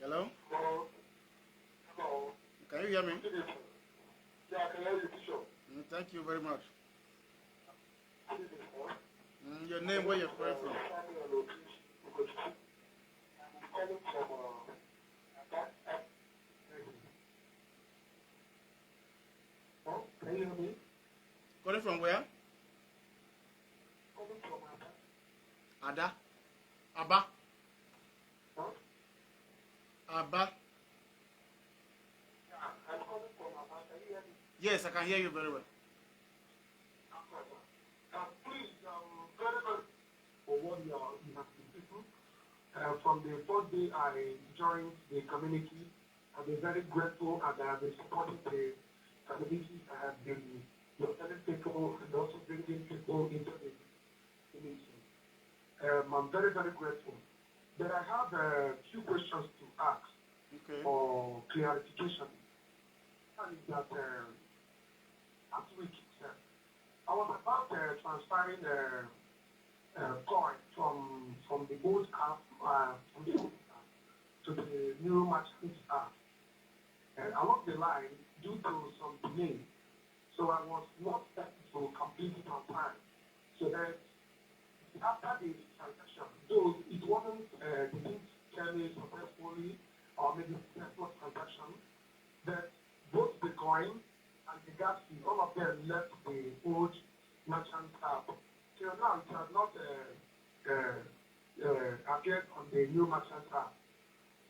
Hello? Hello? Hello? Can you hear me? Yeah, I can hear you, Bishop. Thank you very much. Good evening, sir. Your name, where you're calling from? I'm calling from can you hear me? Calling from where? Calling from Ada? Aba? Huh? Aba? Yeah, I'm calling from Aba. Can you hear me? Yes, I can hear you very well. Please, very, very for what you have been people. From the first day I joined the community, I've been very grateful and I have been supporting the community. I have been telling people and also bringing people into the community. I'm very, very grateful. But I have a few questions to ask for clarification. And is that last week, I was about transferring coin from the old app to the new merchant app. Along the line, due to some delay, so I was not able to complete it on time. So then, after the transaction, though it wasn't, didn't tell me successfully or maybe successful transaction, that both the coin and the gas fee, all of them left the old merchant app. Till now, it has not appeared on the new merchant app.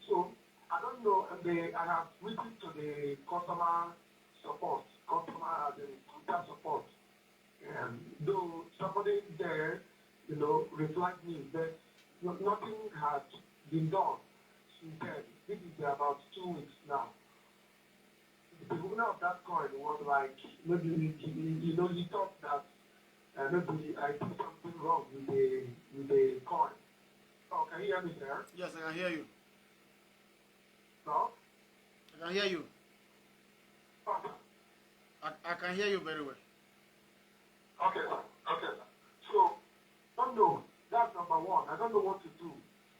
So, I don't know, and I have written to the customer support, customer support. Though somebody there, replied me that nothing had been done since then. This is about 2 weeks now. The owner of that coin was like, maybe, he thought that maybe I did something wrong with the coin. Oh, can you hear me there? Yes, I can hear you. No? I can hear you. Okay. I can hear you very well. Okay, sir. Okay, sir. So, don't know. That's number one. I don't know what to do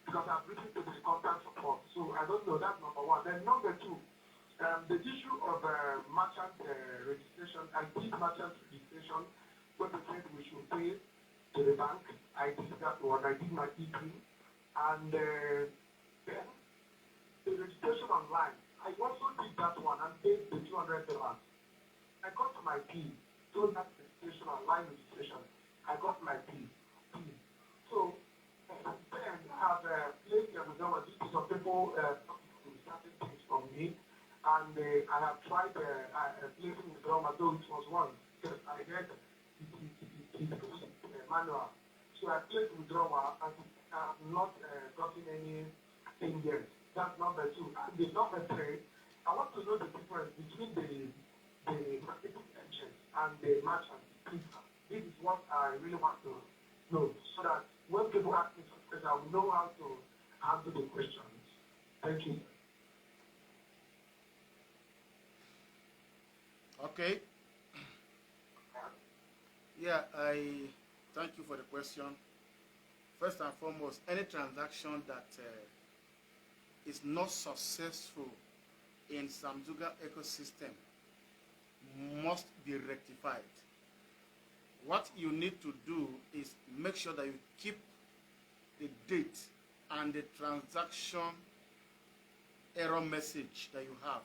because I've written to the contact support. So, I don't know. That's number one. Then number two, the issue of merchant registration. I did merchant registration when they said we should pay to the bank. I did that one. I did my EP. And then the registration online. I also did that one and paid the $200. I got my P. Through that registration, online registration, I got my P. So, then I have played with some people started things from me, and I have tried playing with drama, though it was once, because I heard it was manual. So I played with drama, and I have not gotten anything yet. That's number two. And the number three, I want to know the difference between the marketing agent and the merchant. This is what I really want to know, so that when people ask me some questions, I will know how to answer the questions. Thank you. Okay. Yeah, I thank you for the question. First and foremost, any transaction that is not successful in Samzuga ecosystem must be rectified. What you need to do is make sure that you keep the date and the transaction error message that you have.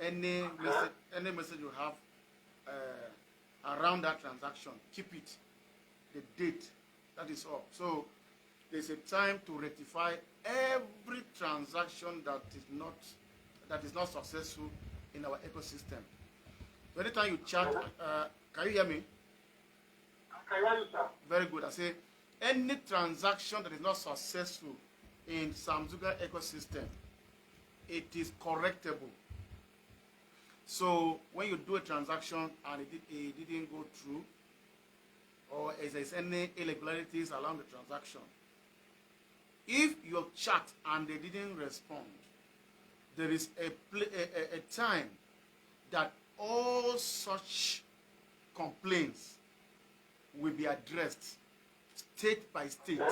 Any message you have around that transaction, keep it. The date, that is all. So there's a time to rectify every transaction that is not successful in our ecosystem. So anytime you chat, can you hear me? I can hear you, sir. Very good. I say any transaction that is not successful in Samzuga ecosystem, it is correctable. So when you do a transaction and it didn't go through, or if there's any irregularities along the transaction, if you chat and they didn't respond, there is a time that all such complaints will be addressed state by state.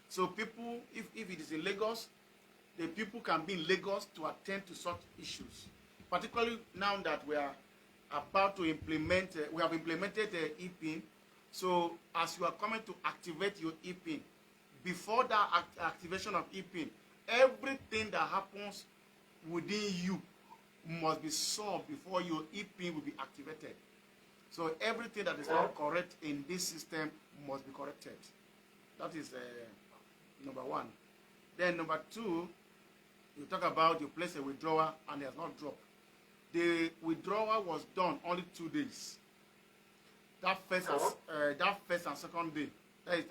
So people, if it is in Lagos, the people can be in Lagos to attend to such issues. Particularly now that we are about to implement, we have implemented ePIN. So as you are coming to activate your ePIN, before that activation of ePIN, everything that happens within you must be solved before your ePIN will be activated. So everything that is not correct in this system must be corrected. That is number one. Then number two, you talk about you place a withdrawal and it has not dropped. The withdrawal was done only 2 days. That first and second day. That is,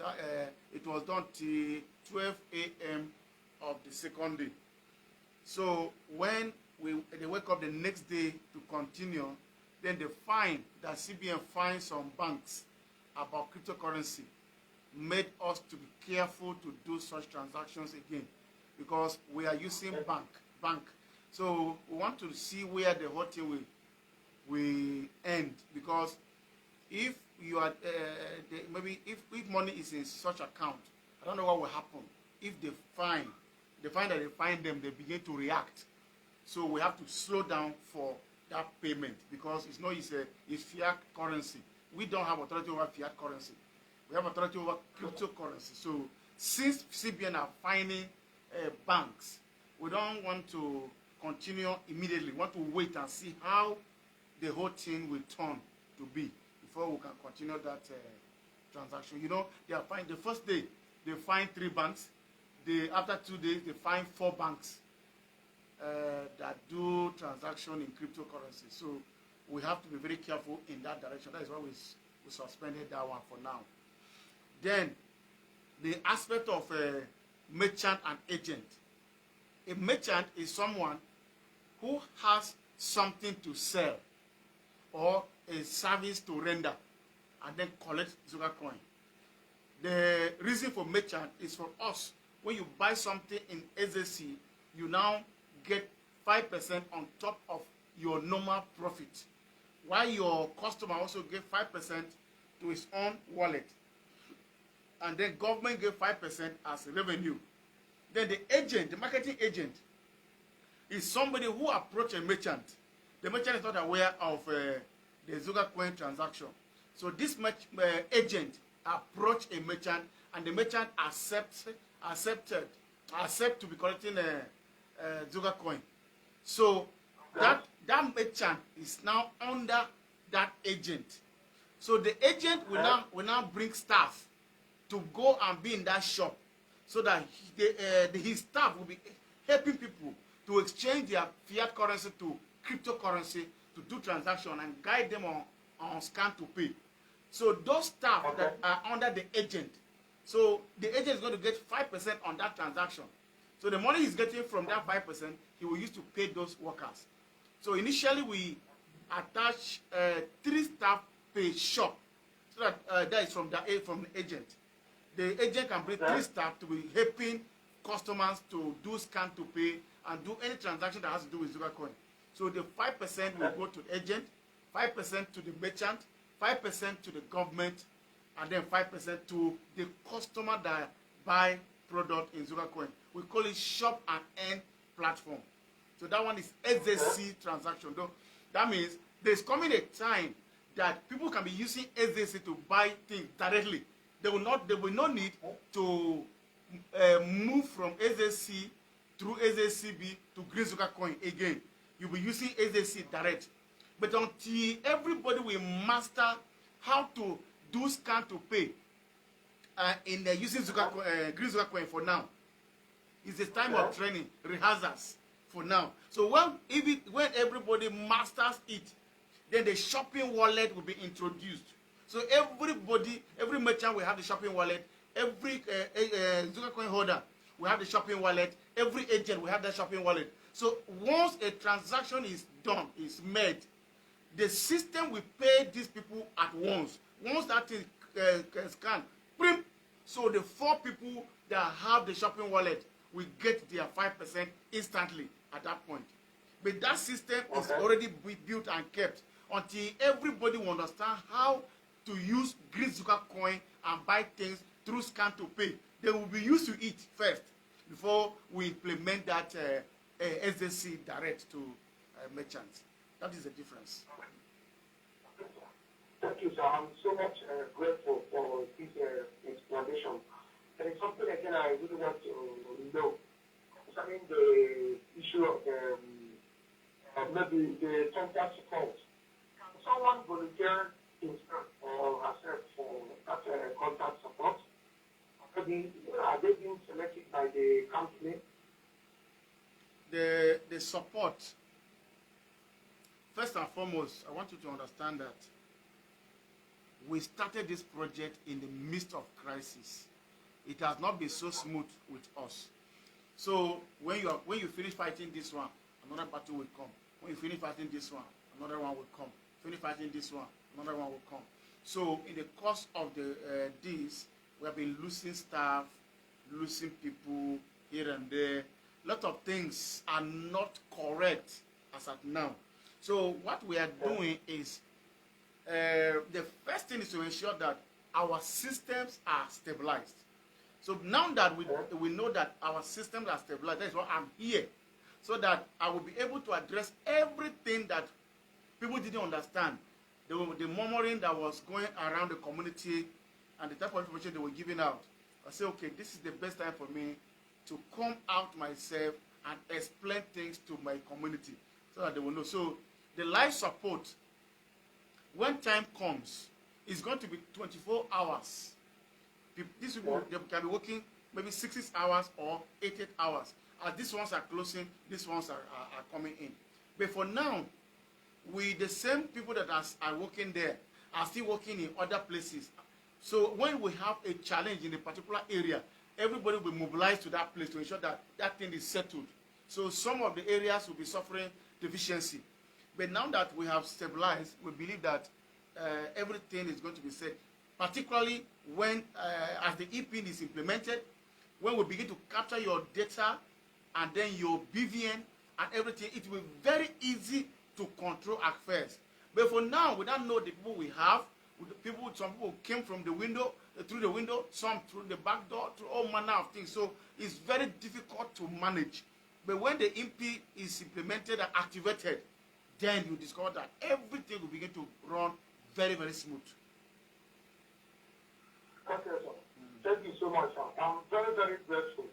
it was done till 12 a.m. of the second day. So when they wake up the next day to continue, then they find that CBN finds some banks about cryptocurrency, made us to be careful to do such transactions again, because we are using bank. So we want to see where the whole thing will end, because if you are maybe if money is in such account, I don't know what will happen. If they find them, they begin to react. So we have to slow down for that payment, because it's fiat currency. We don't have authority over fiat currency. We have authority over cryptocurrency. So since CBN are finding banks, we don't want to continue immediately. We want to wait and see how the whole thing will turn to be before we can continue that transaction. You know, they are the first day they find 3 banks. After 2 days they find 4 banks that do transaction in cryptocurrency. So we have to be very careful in that direction. That is why we suspended that one for now. Then the aspect of merchant and agent. A merchant is someone who has something to sell or a service to render and then collect Zugacoin. The reason for merchant is for us. When you buy something in SAC, you now get 5% on top of your normal profit, while your customer also get 5% to his own wallet, and then government get 5% as revenue. Then the agent, the marketing agent, is somebody who approach a merchant. The merchant is not aware of the Zugacoin transaction. So this agent approach a merchant, and the merchant accept to be collecting Zugacoin. So that merchant is now under that agent. So the agent will now bring staff to go and be in that shop, so that his staff will be helping people to exchange their fiat currency to cryptocurrency to do transaction and guide them on scan to pay. So those staff that are under the agent, so the agent is going to get 5% on that transaction. So the money he's getting from that 5%, he will use to pay those workers. So initially we attach 3 staff per shop, so that that is from the agent. The agent can bring 3 staff to be helping customers to do scan to pay and do any transaction that has to do with Zugacoin. So the 5% will go to the agent, 5% to the merchant, 5% to the government, and then 5% to the customer that buy product in Zugacoin. We call it shop and earn platform. So that one is SAC transaction. Though that means there's coming a time that people can be using SAC to buy things directly. They will not need to move from SAC through SACB to Green Zugacoin again. You'll be using SAC direct. But until everybody will master how to do scan to pay in using Green Zugacoin for now, it's a time of training, rehearsals for now. So when everybody masters it, then the shopping wallet will be introduced. So every merchant will have the shopping wallet. Every Zugacoin holder will have the shopping wallet. Every agent will have that shopping wallet. So once a transaction is done, is made, the system will pay these people at once. Once that thing scan, so the 4 people that have the shopping wallet will get their 5% instantly at that point. But that system is already built and kept until everybody will understand how to use Green Zugacoin and buy things through scan to pay. they will be used to it first before we implement that SDC direct to merchants. That is the difference. Thank you, sir. I'm so much grateful for this explanation. There is something again I really want to know concerning the issue of maybe the contact support. Can someone volunteer himself or herself for that contact support? Maybe are they being selected by the company? The support. First and foremost, I want you to understand that we started this project in the midst of crisis. It has not been so smooth with us. So when you finish fighting this one, another battle will come. When you finish fighting this one, another one will come. Finish fighting this one, another one will come. So in the course of this, we have been losing staff, losing people here and there. A lot of things are not correct as at now. So what we are doing is, the first thing is to ensure that our systems are stabilized. So now that we know that our systems are stabilized, that's why I'm here. So that I will be able to address everything that people didn't understand. The murmuring that was going around the community and the type of information they were giving out. I say, okay, this is the best time for me to come out myself and explain things to my community so that they will know. So the live support, when time comes, is going to be 24 hours. These people, they can be working maybe 6 hours or 8 hours. As these ones are closing, these ones are coming in. But for now, the same people that are working there are still working in other places. So when we have a challenge in a particular area, everybody will mobilize to that place to ensure that that thing is settled. So some of the areas will be suffering deficiency. But now that we have stabilized, we believe that everything is going to be set, particularly when, as the EPIN is implemented, when we begin to capture your data and then your BVN and everything, it will be very easy to control affairs. But for now, we don't know the people we have. Some people came from the window, through the window, some through the back door, through all manner of things. So it's very difficult to manage. But when the MP is implemented and activated, then you discover that everything will begin to run very, very smooth. Okay, sir. Thank you so much, sir. I'm very, very grateful.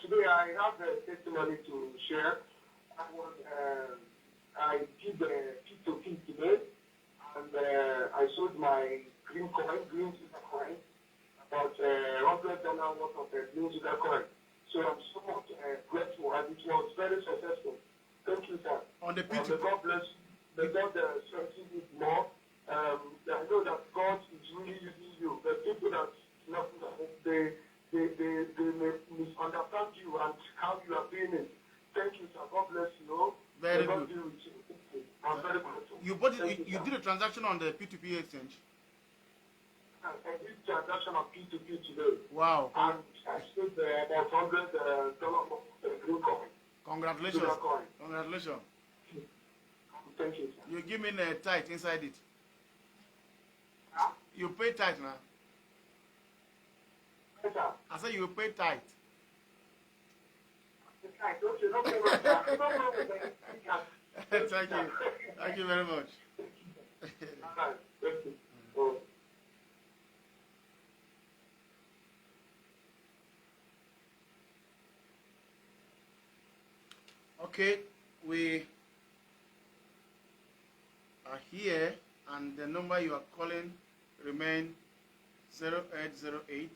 Today I have a testimony to share. I did P2P today, and I sold my green Zugacoin, about $100 worth of green Zugacoin. So I'm so much grateful, and it was very successful. Thank you, sir. On the P2P. May God bless you. May God strengthen you more. I know that God is really using you. The people that they may misunderstand you and how you are doing it. Thank you, sir. God bless you. Very good. I'm very grateful. You did a transaction on the P2P exchange? I did transaction on P2P today. Wow. And I spent about $100 of green coin. Congratulations. Congratulations. Thank you, sir. You give me a tithe inside it. Huh? You pay tithe now. Yes, sir. I said you pay tithe. Thank you. Thank you very much. Thank you. Okay, we are here, and the number you are calling remain 0808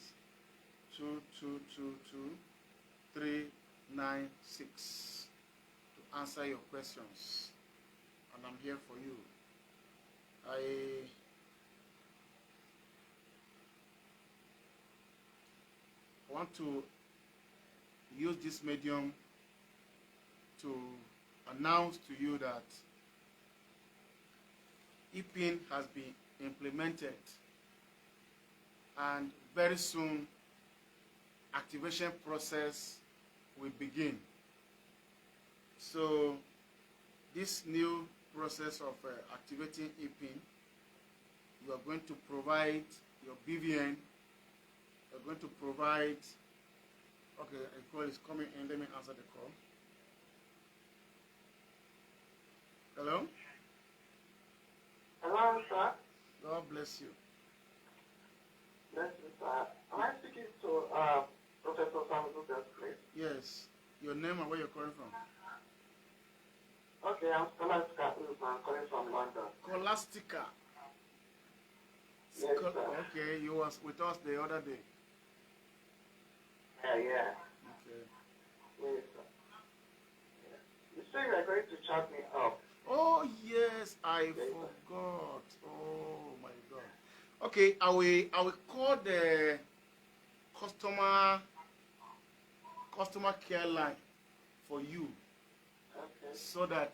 2222 396 to answer your questions, and I'm here for you. I want to use this medium to announce to you that EPIN has been implemented, and very soon activation process will begin. So this new process of activating EPIN, you are going to provide your BVN, you're going to provide. Okay, a call is coming in. Let me answer the call. Hello? Hello, sir. God bless you. Yes, sir. Am I speaking to Professor Samzuga, please? Yes. Your name and where you're calling from? Okay, I'm Scholastica. I'm calling from London. Scholastica. Yes, sir. Okay, you was with us the other day. Yeah. Okay. Yes, sir. Yeah. You say you're going to chat me up. Oh yes, I forgot. Oh my God. Okay, I will call the customer care line for you, Okay. so that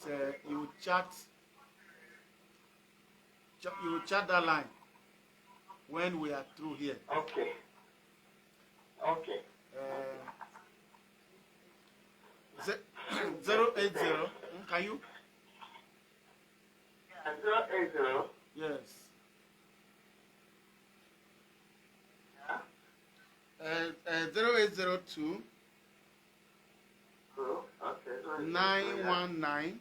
you will chat that line when we are through here. Okay. Okay. Uh, 080. Can you? 080. Yes. Yeah. 0802 Oh, okay. 919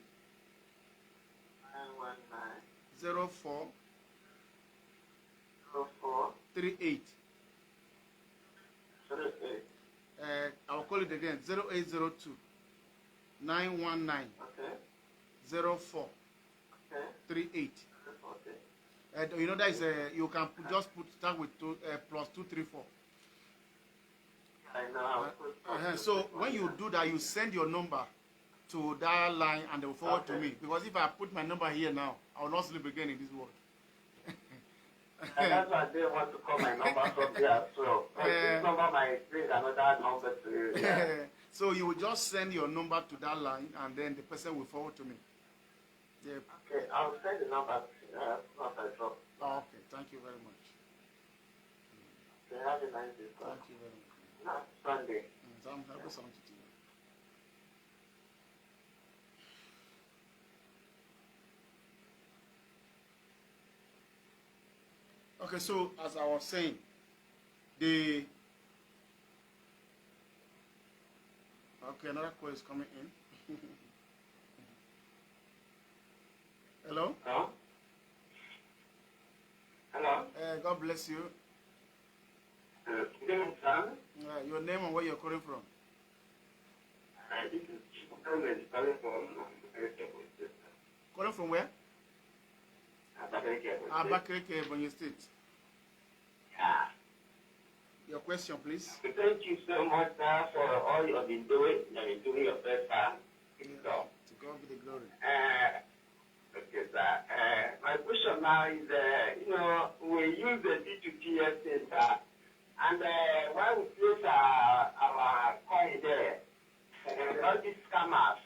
919 04 04 38. 38. I'll call it again. 0802 919 Okay. 04 Okay. 38. Okay. You know that is you can just start with plus 234. I know. So when you do that, you send your number to that line and they will forward to me. Because if I put my number here now, I will not sleep again in this world. And that's why I didn't want to call my number from there. So this number might bring another number to you. Yeah. So you will just send your number to that line and then the person will forward to me. Yeah. Okay, I'll send the number once I drop. Oh, okay, thank you very much. Okay, have a nice day, sir. Thank you very much. Sunday. So I'm happy something to you. Okay, so as I was saying, okay, another call is coming in. Hello? Hello? Hello? God bless you. Good evening, sir. Your name and where you're calling from? This is Chief calling from Calling from where? Abakaliki, Ebonyi State. Yeah. Your question, please. Thank you so much, sir, for all you've been doing. You've been doing your best, sir. So, to God be the glory. Okay, sir. My question now is, we use the D2TS center, and while we place our coin there, all these scammers,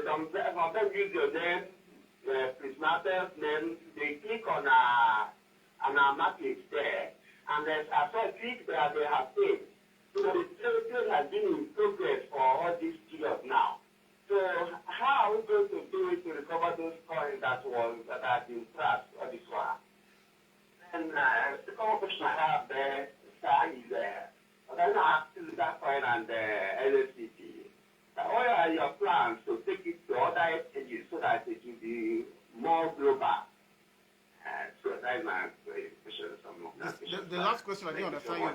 some of them use your name, Prismater's name, they click on our market there, and I saw a click that they have paid. So the trade has been in progress for all this period now. So how are we going to do it to recover those coins that have been trapped or this one? And the second question I have there, sir, is then I have Zugacoin and LSCT. What are your plans to take it to other exchanges so that it will be more global? So that is my question. The last question, I didn't understand you. I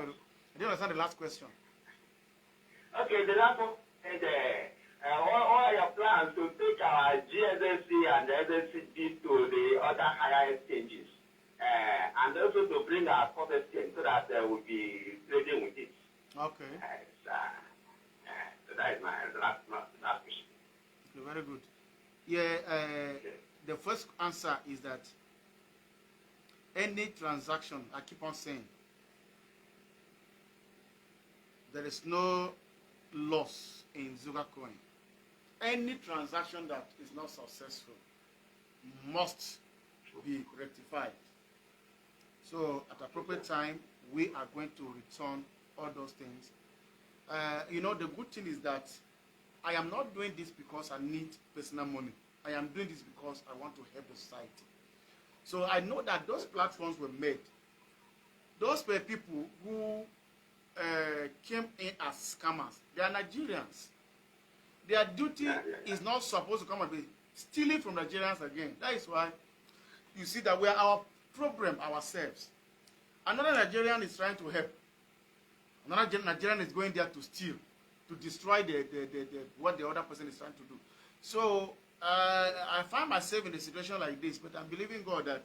didn't understand the last question. Okay, the last one is what are your plans to take our GSSC and SSCD to the other higher exchanges? And also to bring our core exchange so that we'll be trading with it. Okay. So that is my last question. Okay, very good. Yeah, the first answer is that any transaction, I keep on saying, there is no loss in Zugacoin. Any transaction that is not successful must be rectified. So at appropriate time, we are going to return all those things. The good thing is that I am not doing this because I need personal money. I am doing this because I want to help the society. So I know that those platforms were made. Those were people who came in as scammers. They are Nigerians. Their duty is not supposed to come and be stealing from Nigerians again. That is why you see that we are our problem ourselves. Another Nigerian is trying to help. Another Nigerian is going there to steal, to destroy what the other person is trying to do. So I find myself in a situation like this, but I'm believing God that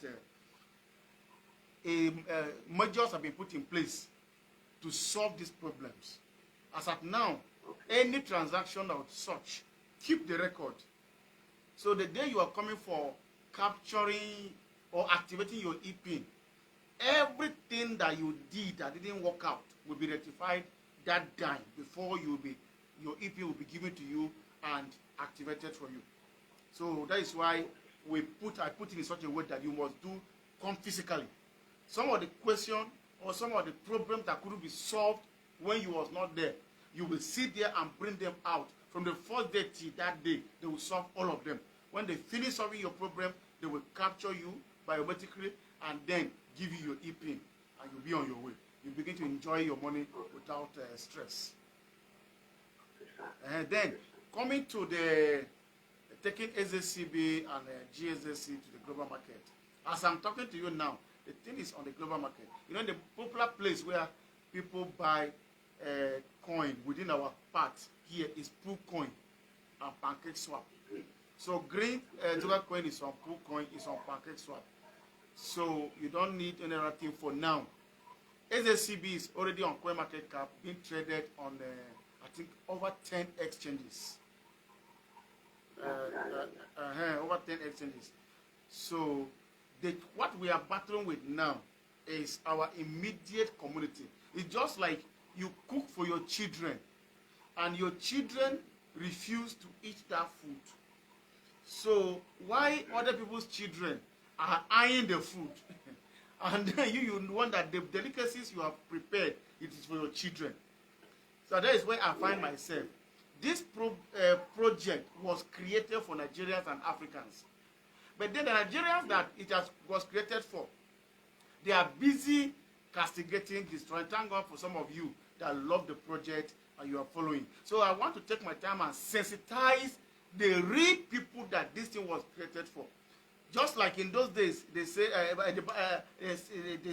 measures have been put in place to solve these problems. As at now, any transaction of such, keep the record. So the day you are coming for capturing or activating your ePIN, everything that you did that didn't work out will be rectified that time before your ePIN will be given to you and activated for you. So that is why I put it in such a way that you must do come physically. Some of the questions or some of the problems that couldn't be solved when you was not there, you will sit there and bring them out. From the first day till that day, they will solve all of them. When they finish solving your problem, they will capture you biometrically and then give you your ePIN, and you'll be on your way. You begin to enjoy your money without stress. And then coming to the taking SZCB and GSZC to the global market. As I'm talking to you now, the thing is on the global market. You know, the popular place where people buy coin within our part here is Coin and Pancake Swap. So green Zugacoin is on Coin, is on Pancake Swap. So you don't need any other thing for now. SZCB is already on CoinMarketCap, being traded on I think over 10 exchanges. Over 10 exchanges. So what we are battling with now is our immediate community. It's just like you cook for your children and your children refuse to eat that food. So why other people's children are eyeing the food and then you want that the delicacies you have prepared, it is for your children. So that is where I find myself. This project was created for Nigerians and Africans. But then the Nigerians that was created for, they are busy castigating, destroying. Thank God for some of you that love the project and you are following. So I want to take my time and sensitize the real people that this thing was created for. Just like in those days, they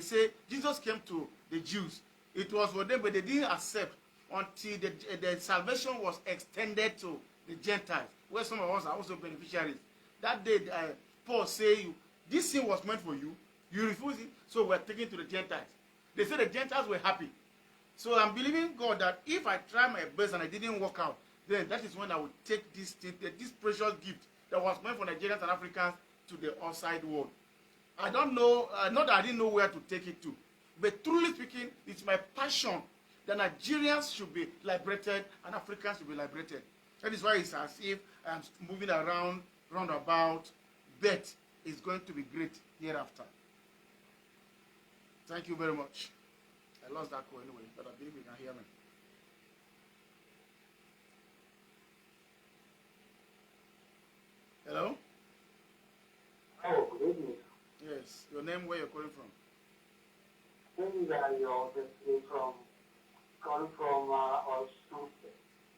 say Jesus came to the Jews. It was for them, but they didn't accept until the salvation was extended to the Gentiles, where some of us are also beneficiaries. That day, Paul said, this thing was meant for you. You refuse it, so we're taking to the Gentiles. They said the Gentiles were happy. So I'm believing God that if I try my best and I didn't work out, then that is when I will take this precious gift that was meant for Nigerians and Africans to the outside world. I don't know, not that I didn't know where to take it to, but truly speaking, it's my passion that Nigerians should be liberated and Africans should be liberated. That is why it's as if I'm moving around, roundabout, but it's going to be great hereafter. Thank you very much. I lost that call anyway, but I believe you can hear me. Hello? Oh, good evening. Yes. Your name, where you're calling from? This is your from calling from Osun.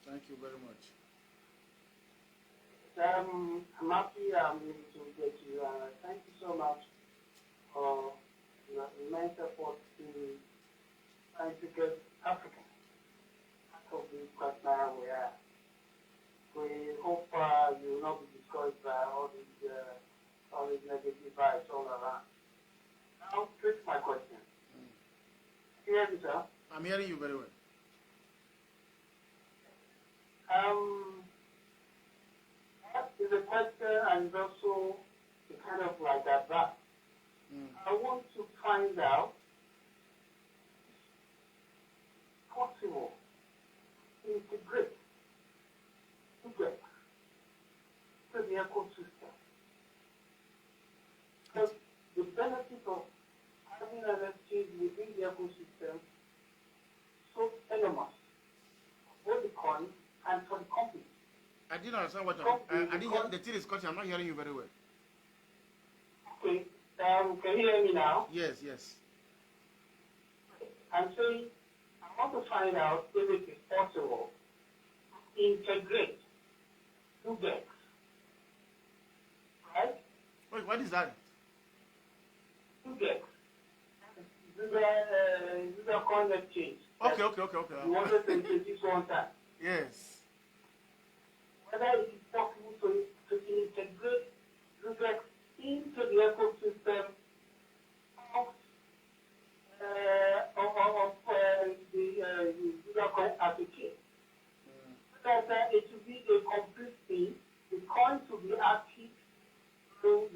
Thank you very much. I'm happy I'm able to get you. Thank you so much for your immense effort to trying to get Africa out of this partner we are. We hope you will not be discouraged by all these negative vibes all around. Now, straight to my question. You hear me, sir? I'm hearing you very well. That is a question and also a kind of like advice. I want to find out if possible to integrate to the ecosystem. Because the benefit of having an exchange within the ecosystem so enormous, both the coin and for the company. I didn't understand what I didn't hear. The thing is cutting. I'm not hearing you very well. Okay. Can you hear me now? Yes, yes. I'm saying I want to find out if it is possible to integrate Zugax, right? Wait, what is that? Zugax. Zugacoin exchange. Okay. You wanted to introduce one time. Yes. Whether it is possible to integrate Zugax into the ecosystem of the Zugacoin application. That it will be a complete thing. The coins will be active, and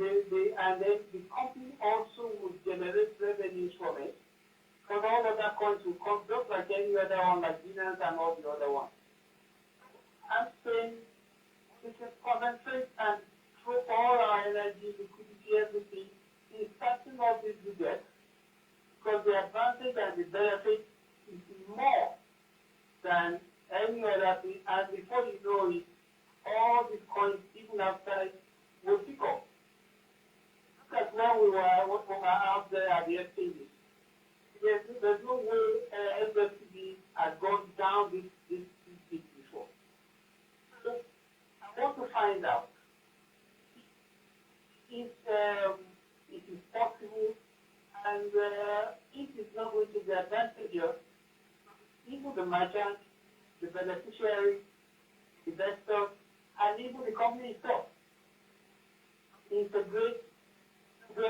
then the company also will generate revenues from it. Because all other coins will come just like any other one, like Binance and all the other ones. I'm saying we can concentrate and throw all our energy, liquidity, everything in starting off this budget, because the advantage and the benefit is more than any other thing, and before you know it, all these coins, even after it, will pick up. Because when we were out there at the exchanges, there's no way SFCB has gone down this deep before. So I want to find out if it is possible, and if it's not going to be advantageous, even the merchants, the beneficiaries, investors, and even the company itself integrate into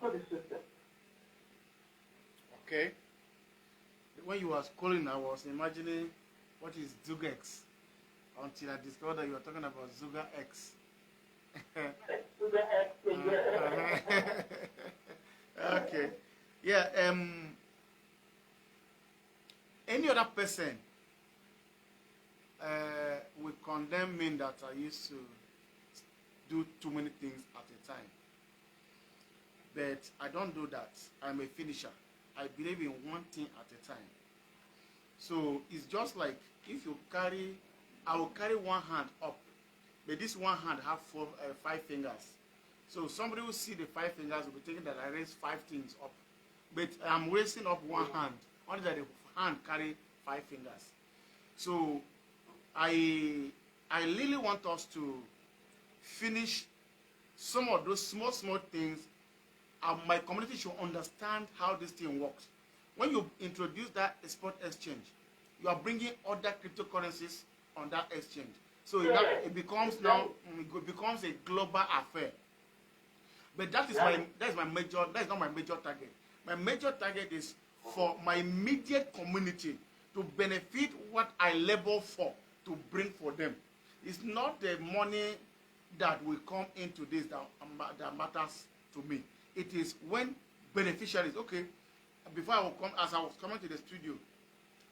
the system. Okay. When you were calling, I was imagining what is Zugax until I discovered that you were talking about Zuga X. Okay. Yeah. Any other person will condemn me that I used to do too many things at a time. But I don't do that. I'm a finisher. I believe in one thing at a time. So it's just like if you carry, I will carry one hand up, but this one hand have 5 fingers. So somebody will see the 5 fingers will be thinking that I raise 5 things up, but I'm raising up one hand. Only that the hand carry 5 fingers. So I really want us to finish some of those small things. My community should understand how this thing works. When you introduce that spot exchange, you are bringing other cryptocurrencies on that exchange. So it becomes now a global affair. But that is my major. That is not my major target. My major target is for my immediate community to benefit what I labor for to bring for them. It's not the money that will come into this that matters to me. It is when beneficiaries, okay, before I will come, as I was coming to the studio,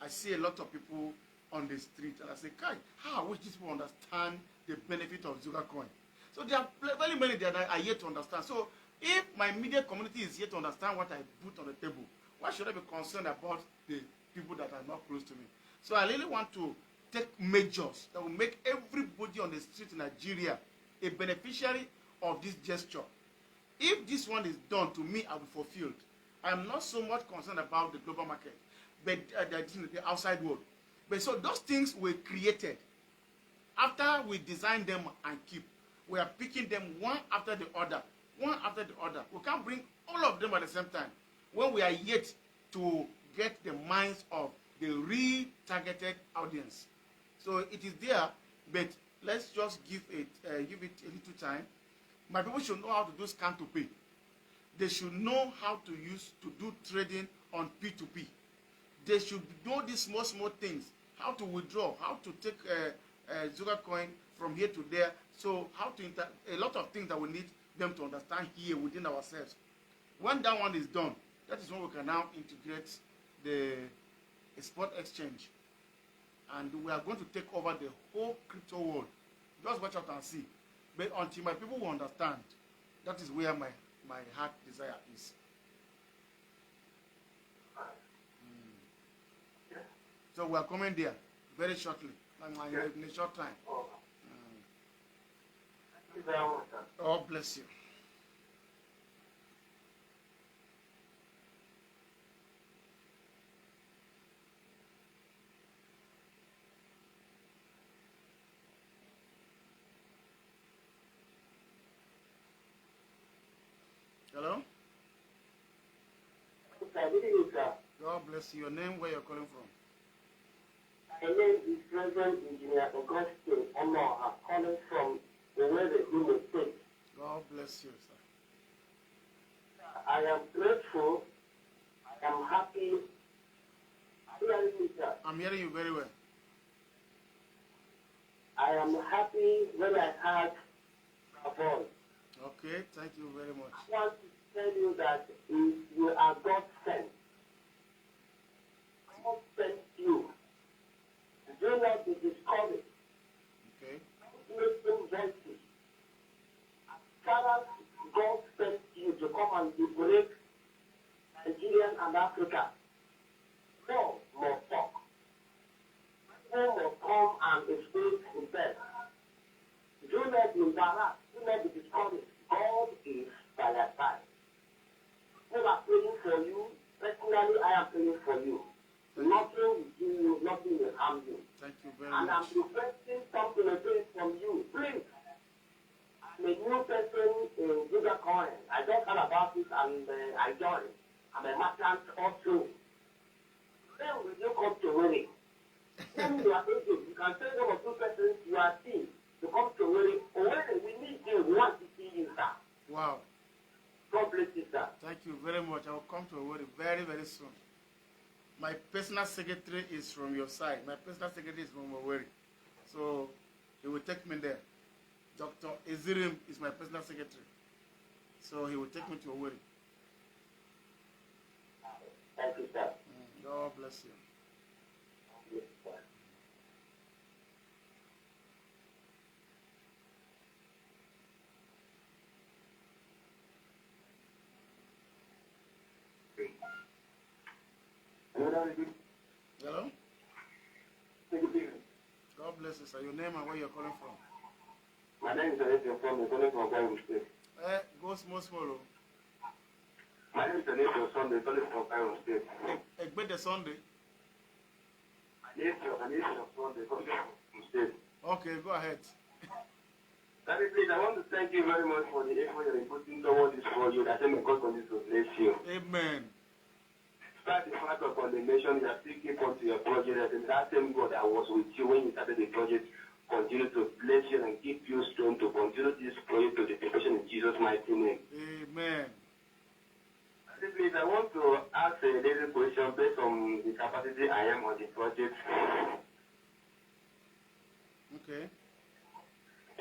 I see a lot of people on the street, and I say, Kai, how I wish these people understand the benefit of Zugacoin. So there are very many that are yet to understand. So if my immediate community is yet to understand what I put on the table, why should I be concerned about the people that are not close to me? So I really want to take measures that will make everybody on the street in Nigeria a beneficiary of this gesture. If this one is done, to me, I will be fulfilled. I am not so much concerned about the global market, but the outside world. But so those things were created after we designed them and keep. We are picking them one after the other. We can't bring all of them at the same time when we are yet to get the minds of the retargeted audience. So it is there, but let's just give it a little time. My people should know how to do scan to pay. They should know how to do trading on P2P. They should know these small things, how to withdraw, how to take Zugacoin from here to there. So how to a lot of things that we need them to understand here within ourselves. When that one is done, that is when we can now integrate the spot exchange. And we are going to take over the whole crypto world. Just watch out and see. But until my people will understand, that is where my heart desire is. So we are coming there very shortly, in a short time. Thank you very much. God bless you. God bless you. Your name, where you're calling from? My name is Reverend Engineer Augustine Onoha, calling from the Wele Imo State. God bless you, sir. I am grateful. I am happy. Are you hearing me, sir? I'm hearing you very well. I am happy when I heard your voice. Okay, thank you very much. I want to tell you that you are God sent. God sent you. Do not be discouraged. Okay. Don't listen voices. As far as God sent you to come and liberate Nigeria and Africa, God must talk. God must come and expose himself. Do not be embarrassed. Do not be discouraged. God is by your side. We are praying for you. Personally, I am praying for you. Nothing will do you, nothing will harm you. Thank you very And I'm much. requesting something again from you. Please. I'm a new person in Zugacoin. I just heard about it and I joined. I'm a merchant also. When will you come to Wele? When you are agent, you can tell one or two persons you are seeing to come to Wele. Or when we need you, we want to see you, sir. Wow. God bless you, sir. Thank you very much. I will come to Owerri very, very soon. My personal secretary is from your side. My personal secretary is from Owerri. So he will take me there. Dr. Ezirim is my personal secretary. So he will take me to Owerri. Thank you, sir. God bless you. Yes, sir. Hello? God bless you, sir. Your name and where you're calling from? My name is Alessio from the calling from Cairo State. Go small. My name is Alessio from the calling from Cairo State. Egbe the Sunday. Alessio from the calling from State. Okay, go ahead. Daddy, please, I want to thank you very much for the effort you're putting towards this for you. That same God on this to bless you. Amen. Despite the fact of condemnation, you are still keep on to your project. And that same God that was with you when you started the project continue to bless you and give you strength to continue this project to the perfection in Jesus' mighty name. Amen. Daddy, please, I want to ask a little question based on the capacity I am on the project. Okay.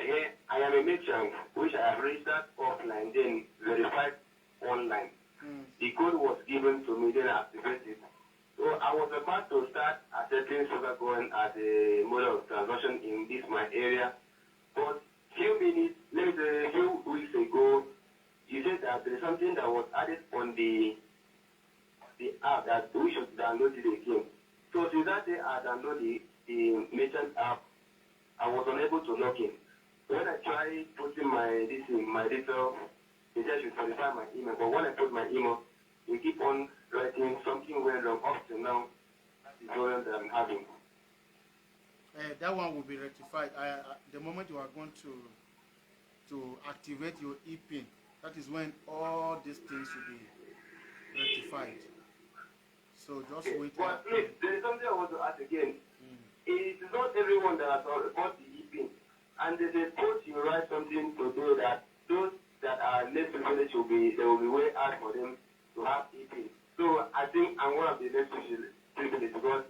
Again, I am a merchant which I have registered offline, then verified online. The code was given to me, then I activated. So I was about to start accepting Zugacoin as a mode of transaction in this my area. But few minutes, maybe a few weeks ago, you said that there is something that was added on the app that we should download it again. So since that day I downloaded the merchant app, I was unable to log in. When I tried putting my details, it said I should verify my email. But when I put my email, we keep on writing something went wrong up to now. That is the problem that I'm having. That one will be rectified. The moment you are going to activate your ePIN, that is when all these things will be rectified. So just wait. But please, there is something I want to add again. It is not everyone that has got the ePIN. And there's a post you write something to do that those that are less privileged there will be way hard for them to have ePIN. So I think I'm one of the less privileged because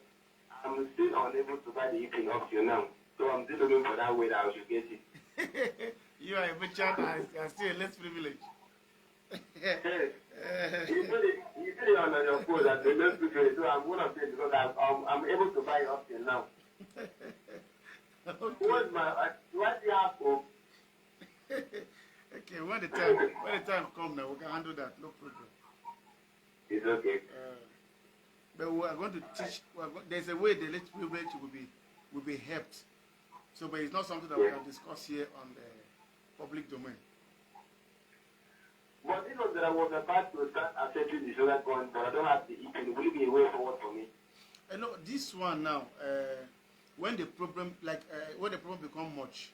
I'm still unable to buy the ePIN up till now. So I'm still looking for that way that I should get it. You are a merchant and you are still less privileged. Yes. You put it on your post that the less privileged. So I'm one of them because I'm able to buy it up till now. Okay. What's the app for? Okay, when the time comes now, we can handle that, no problem. It's okay. But we are going to teach. There's a way the less privilege will be helped. So, but it's not something that we can discuss here on the public domain. But this was that I was about to start accepting the Zugacoin, but I don't have the ePIN. Will it be a way forward for me? No, this one now. When the problem become much,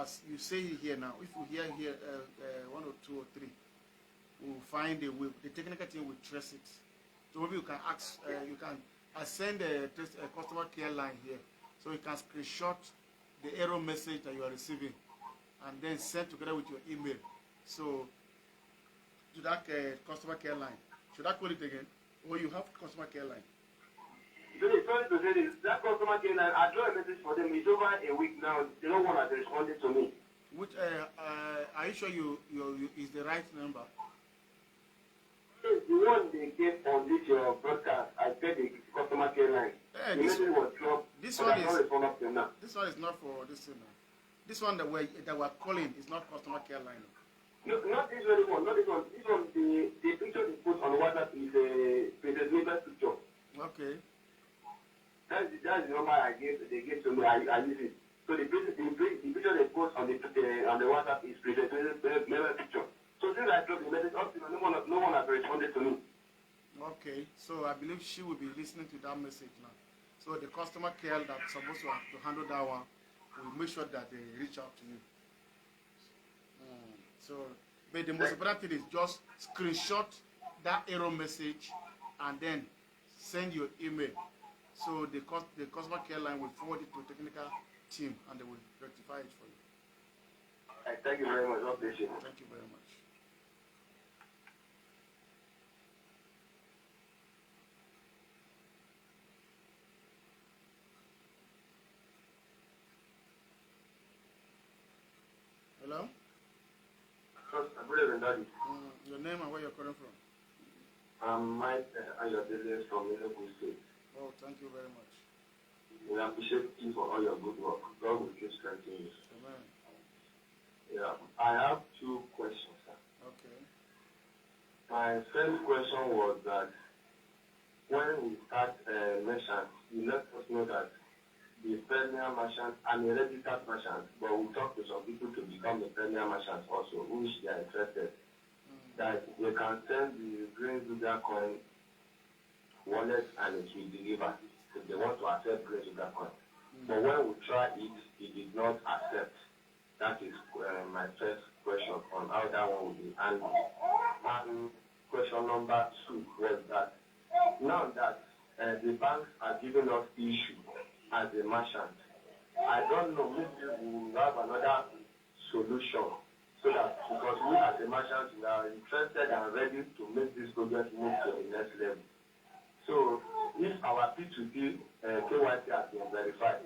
as you say here now, if we hear here 1 or 2 or 3, we will find a way. The technical team will trace it So maybe you can ask, I send a customer care line here. So you can screenshot the error message that you are receiving and then send together with your email. So to that customer care line. Should I call it again? Or you have customer care line? Sorry to say this. That customer care line, I draw a message for them. It's over a week now. No one has responded to me. Which are you sure you is the right number? The one they gave on this your broadcast, I said the customer care line. The message was dropped. This one is not for this thing. This one that we're calling is not customer care line. No, not this very one. Not this one. This one, the picture they put on WhatsApp is a presentation picture. Okay. That's the number they gave to me. I use it. So the picture they post on the WhatsApp is presentation picture. So since I dropped the message, no one has responded to me. Okay. So I believe she will be listening to that message now. So the customer care that's supposed to handle that one will make sure that they reach out to you. So, but the most important thing is just screenshot that error message and then send your email. So the customer care line will forward it to the technical team and they will rectify it for you. Thank you very much. God bless you. Thank you very much. Hello? Good evening, Daddy. Your name and where you're calling from? I'm Mike Ayodele from Enugu State. Oh, thank you very much. We appreciate you for all your good work. God will keep strengthening you. Amen. Yeah, I have two questions, sir. Okay. My first question was that when we start merchant, you let us know that the premier merchant and the registered merchant, but we talk to some people to become the premier merchants also, which they are interested, that they can send the green Zugacoin wallet and it will deliver if they want to accept green Zugacoin. But when we try it, it did not accept. That is my first question on how that one will be handled. And question number 2 was that now that the banks are giving us issue as a merchant, I don't know, maybe we will have another solution so that because we as a merchant we are interested and ready to make this project move to the next level. So if our P2P KYC has been verified,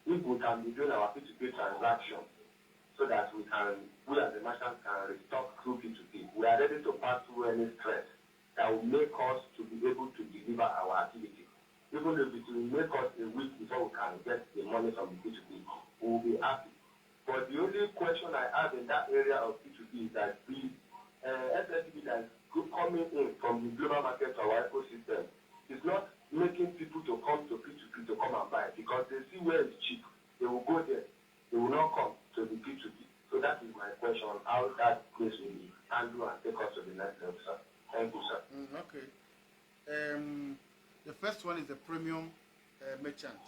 if we can be doing our P2P transaction so that we as a merchant can restock through P2P, we are ready to pass through any stress that will make us to be able to deliver our activity. Even if it will make us a week before we can get the money from the P2P, we will be happy. But the only question I have in that area of P2P is that the SSP that is coming in from the global market to our ecosystem is not making people to come to P2P to come and buy because they see where it's cheap. They will go there. They will not come to the P2P. So that is my question on how that place will be handled and take us to the next level, sir. Thank you, sir. Okay. The first one is the premium merchant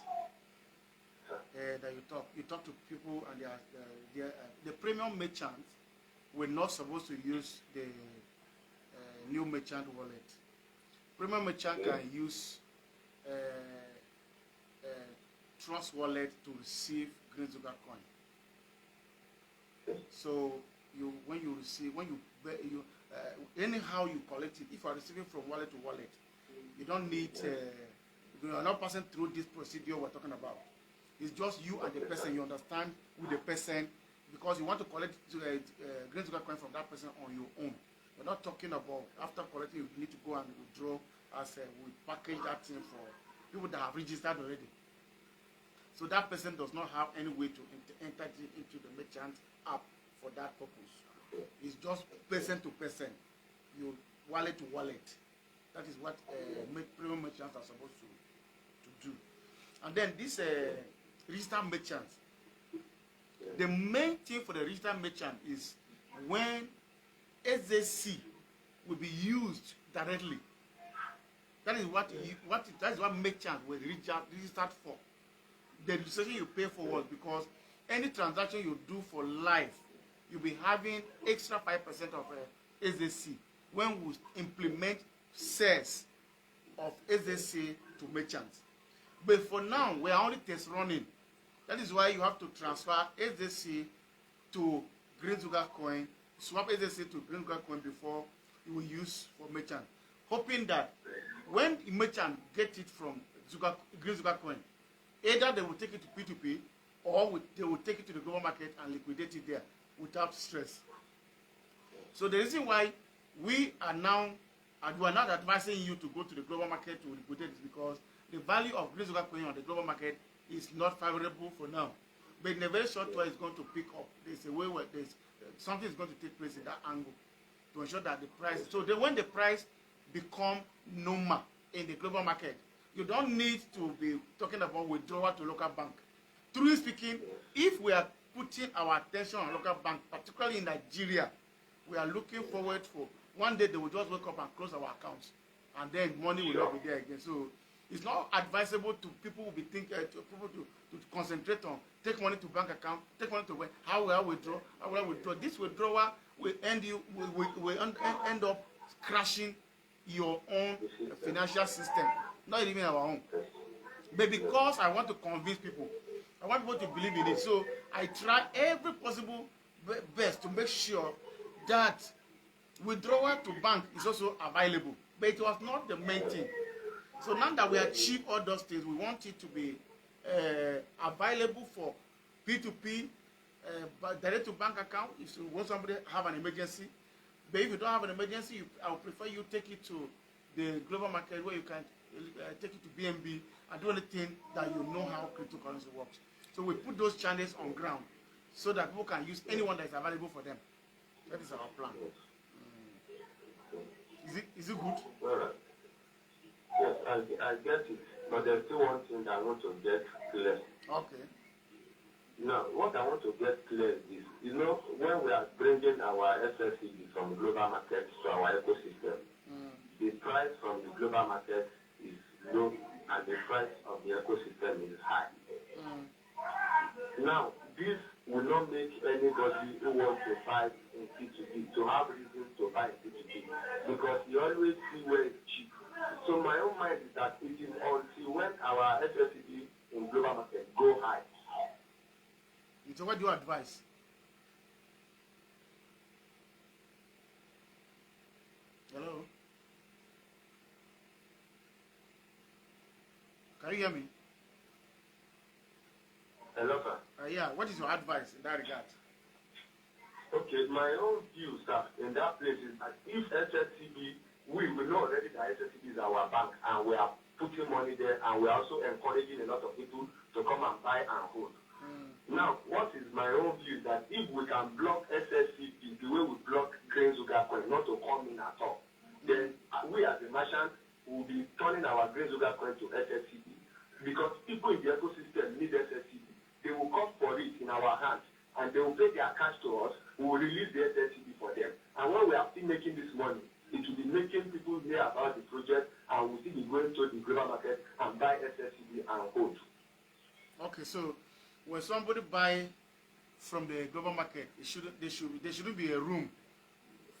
that you talk to people and the premium merchant we're not supposed to use the new merchant wallet. Premium merchant can use Trust Wallet to receive Green Zugacoin. So anyhow you collect it, if you are receiving from wallet to wallet, you don't need, you are not passing through this procedure we're talking about. It's just you and the person. You understand with the person because you want to collect Green Zugacoin from that person on your own. We're not talking about after collecting, you need to go and withdraw as we package that thing for people that have registered already. So that person does not have any way to enter into the merchant app for that purpose. It's just person to person, you wallet to wallet. That is what premium merchants are supposed to do. And then this registered merchants, the main thing for the registered merchant is when SAC will be used directly. That is what merchant will registered for. The registration you pay for was because any transaction you do for life, you'll be having extra 5% of SAC when we implement SES of SSC to merchants. But for now, we are only test running. That is why you have to transfer SSC to Green Zugacoin, swap SSC to Green Zugacoin before you will use for merchant. Hoping that when the merchant get it from Green Zugacoin, either they will take it to P2P or they will take it to the global market and liquidate it there without stress. So the reason why we are not advising you to go to the global market to liquidate is because the value of Green Zugacoin on the global market is not favorable for now. But in a very short while, it's going to pick up. There's a way where something is going to take place in that angle to ensure that the price. So when the price become normal in the global market, you don't need to be talking about withdrawal to local bank. Truly speaking, if we are putting our attention on local bank, particularly in Nigeria, we are looking forward for one day they will just wake up and close our accounts, and then money will not be there again. So it's not advisable to people who be thinking to people to concentrate on take money to bank account, take money to where, how will I withdraw? How will I withdraw? This withdrawal will end up crashing your own financial system, not even our own. But because I want to convince people, I want people to believe in it. So I try every possible best to make sure that withdrawal to bank is also available. But it was not the main thing. So now that we achieve all those things, we want it to be available for P2P, direct to bank account. If you want somebody to have an emergency, but if you don't have an emergency, I would prefer you take it to the global market where you can take it to BNB and do anything that you know how cryptocurrency works. So we put those channels on ground so that people can use anyone that is available for them. That is our plan. Is it good? All right. Yes, I get it. But there's still one thing that I want to get clear. Okay. Now, what I want to get clear is, when we are bringing our SSCB from global market to our ecosystem, the price from the global market is low and the price of the ecosystem is high. Now, this will not make anybody who wants to buy in P2P to have reason to buy in P2P because you always see where it's cheap. So my own mind is that it is until when our SSCB in global market go high. So what do you advise? Hello? Can you hear me? Hello, sir. Yeah, what is your advice in that regard? Okay, my own view, sir, in that place is that if SSCB, we know already that SSCB is our bank and we are putting money there and we are also encouraging a lot of people to come and buy and hold. Now, what is my own view is that if we can block SSCB the way we block Green Zugacoin not to come in at all, then we as a merchant will be turning our Green Zugacoin to SSCB because people in the ecosystem need SSCB. They will come for it in our hands and they will pay their cash to us. We will release the SSCB for them. And when we are still making this money, it will be making people hear about the project and we'll still be going to the global market and buy SSCB and hold. Okay, so when somebody buy from the global market, there shouldn't be a room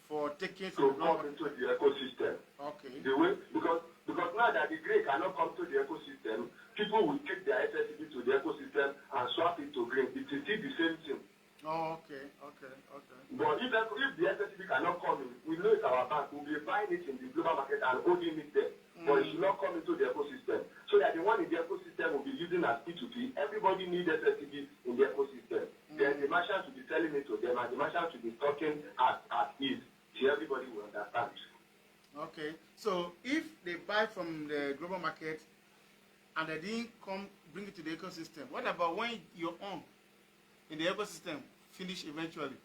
for taking to come into the ecosystem. Okay. The way because now that the green cannot come to the ecosystem, people will take their SSCB to the ecosystem and swap it to green. It is still the same thing. Oh, okay. But if the SSCB cannot come in, we know it's our bank. We'll be buying it in the global market and holding it there. But it should not come into the ecosystem. So that the one in the ecosystem will be using as P2P. Everybody needs SSCB in the ecosystem. Then the merchant should be selling it to them and the merchant should be talking at ease. So everybody will understand. Okay. So if they buy from the global market and they didn't bring it to the ecosystem, what about when your own in the ecosystem finish eventually?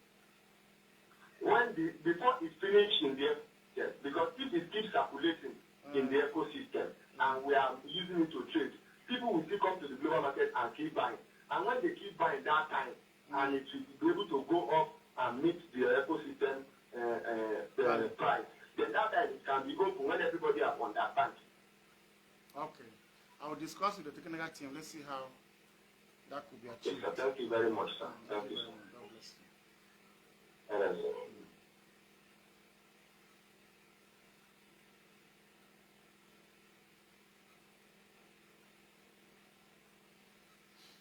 Before it finishes in the ecosystem, because if it keeps circulating in the ecosystem and we are using it to trade, people will still come to the global market and keep buying. And when they keep buying that time, and it will be able to go up and meet the ecosystem price, then that time it can be open when everybody has understand. Okay. I will discuss with the technical team. Let's see how that could be achieved. Yes, sir. Thank you very much, sir. Thank you, sir. God bless you. Hello, sir.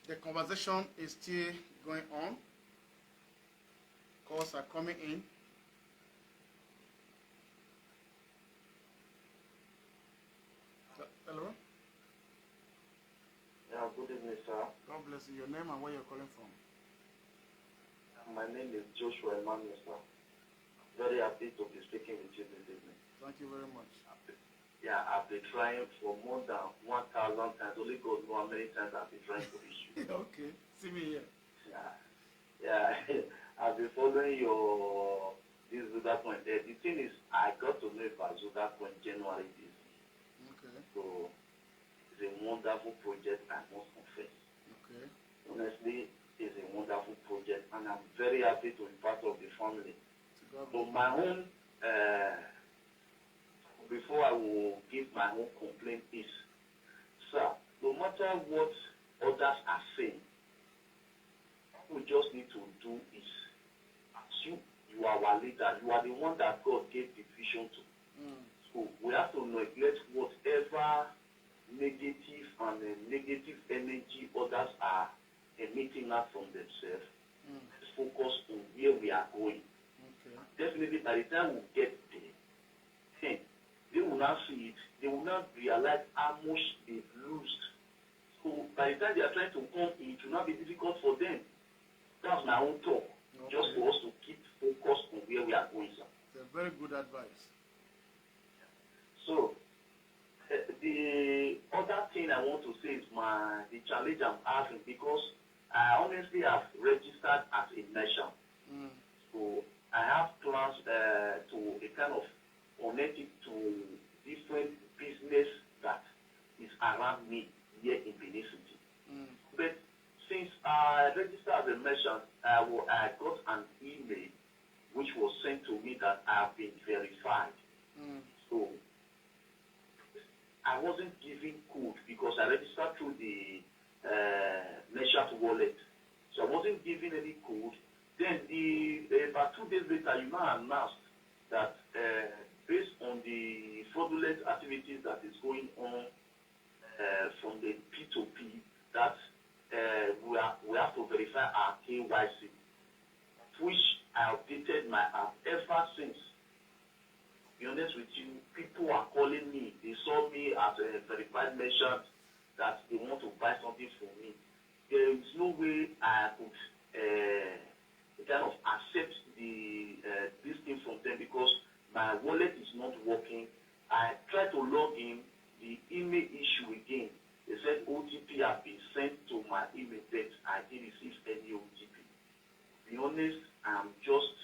The conversation is still going on. Calls are coming in. Hello? Yeah, good evening, sir. God bless you. Your name and where you're calling from? My name is Joshua Emmanuel, sir. Very happy to be speaking with you this evening. Thank you very much. Yeah, I've been trying for more than 1,000 times. Only God knows how many times I've been trying to reach you. Okay, see me here. Yeah. I've been following this Zugacoin. The thing is, I got to know about Zugacoin January this year. Okay. So it's a wonderful project, I must confess. Okay. Honestly, it's a wonderful project, and I'm very happy to be part of the family. So my own, before I will give my own complaint is, sir, no matter what others are saying, what we just need to do is, as you are our leader, you are the one that God gave the vision to. So we have to neglect whatever negative and negative energy others are emitting out from themselves. Let's focus on where we are going. Okay. Definitely, by the time we get there, they will not see it. They will not realize how much they've lost. So by the time they are trying to come in, it will not be difficult for them. That's my own talk. Okay. Just for us to keep focused on where we are going, sir. It's a very good advice. So the other thing I want to say is the challenge I'm having, because I honestly have registered as a merchant. So I have plans to a kind of connect it to different business that is around me here in Benin City. But since I registered as a merchant, I got an email which was sent to me that I have been verified. So I wasn't given code because I registered through the merchant wallet. So I wasn't given any code. Then about 2 days later, you now announced that based on the fraudulent activities that is going on from the P2P, that we have to verify our KYC, which I updated my app ever since. To be honest with you, people are calling me. They saw me as a verified merchant that they want to buy something from me. There is no way I could kind of accept this thing from them because my wallet is not working. I tried to log in, the email issue again. They said OTP has been sent to my email, but I didn't receive any OTP. To be honest, I'm just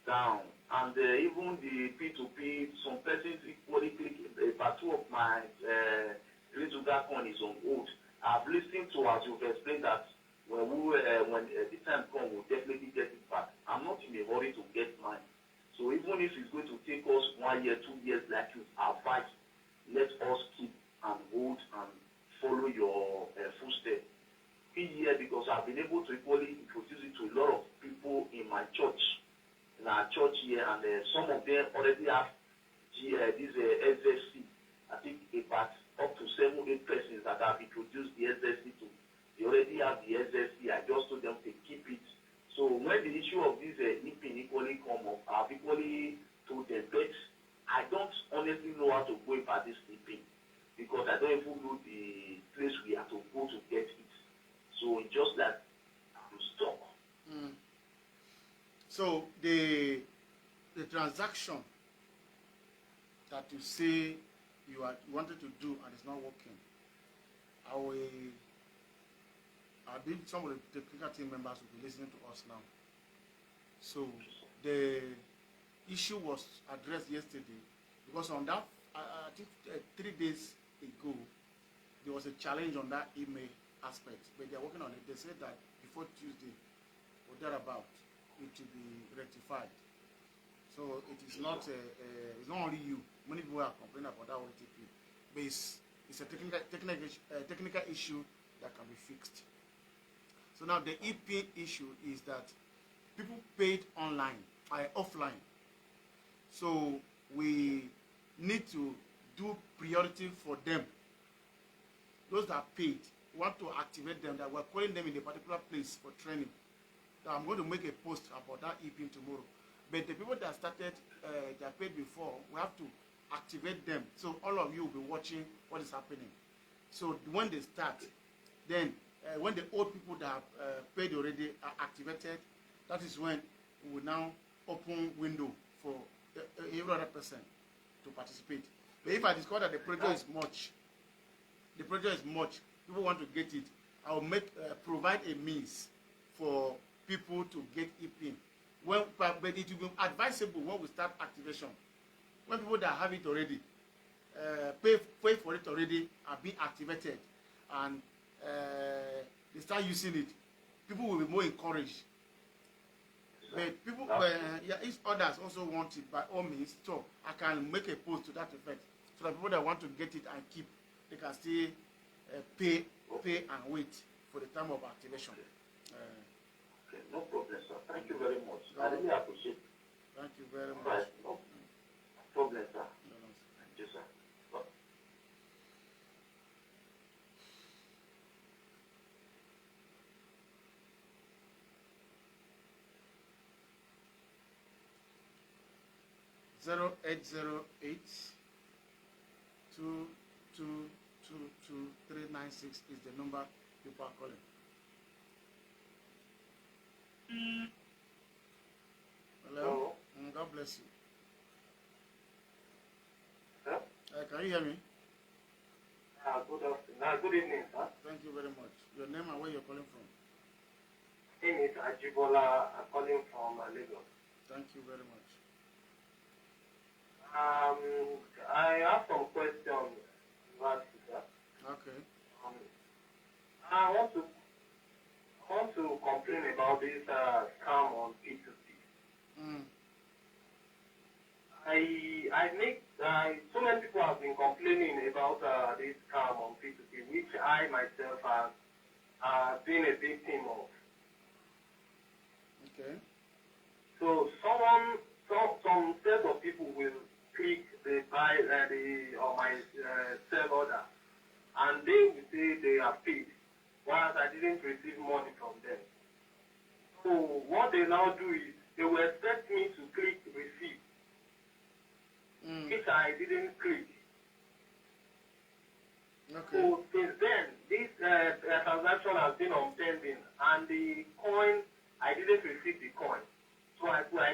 down. And even the P2P, some persons equally click part 2 of my Zugacoin is on hold. I've listened to, as you've explained, that when the time comes, we'll definitely get it back. I'm not in a hurry to get mine. So even if it's going to take us 1 year, 2 years, like you advised, let us keep and hold and follow your footsteps. Be here because I've been able to equally introduce it to a lot of people in my church, in our church here, and some of them already have this SSC. I think about up to 7-8 persons that have introduced the SSC to. They already have the SSC. I just told them to keep it. So when the issue of this NIPIN equally come up, I've equally told them, but I don't honestly know how to go about this NIPIN because I don't even know the place we have to go to get it. So it's just that I'm stuck. So the transaction that you say you wanted to do and it's not working, I believe some of the technical team members will be listening to us now. So the issue was addressed yesterday because on that, I think 3 days ago, there was a challenge on that email aspect, but they're working on it. They said that before Tuesday or thereabout, it will be rectified. So it is not it's not only you. Many people are complaining about that OTP, but it's a technical issue that can be fixed. So now the EP issue is that people paid offline. So we need to do priority for them. Those that paid, want to activate them, that we're calling them in a particular place for training. So I'm going to make a post about that EPIN tomorrow. But the people that started their paid before, we have to activate them. So all of you will be watching what is happening. So when they start, then when the old people that have paid already are activated, that is when we will now open window for every other person to participate. But if I discover that the project is much, people want to get it, I will provide a means for people to get EPIN. But it will be advisable when we start activation. When people that have it already, pay for it already, are being activated, and they start using it, people will be more encouraged. But people, if others also want it, by all means, so I can make a post to that effect, so that people that want to get it and keep, they can still pay and wait for the time of activation. Okay, no problem, sir. Thank you very much. I really appreciate it. Thank you very much. Right, no problem, sir. Thank you, sir. Bye. 0808 396 is the number people are calling. Hello? God bless you. Sir? Can you hear me? Good evening, sir. Thank you very much. Your name and where you're calling from? My name is Ajibola. I'm calling from Lagos. Thank you very much. I have some questions, sir. Okay. I want to complain about this scam on P2P. So many people have been complaining about this scam on P2P, which I myself have been a victim of. Okay. So some set of people will click the buy or my sell order, and they will say they are paid, whereas I didn't receive money from them. So what they now do is they will expect me to click receipt, which I didn't click. Okay. So since then, this transaction has been on pending, and the coin, I didn't receive the coin. So I didn't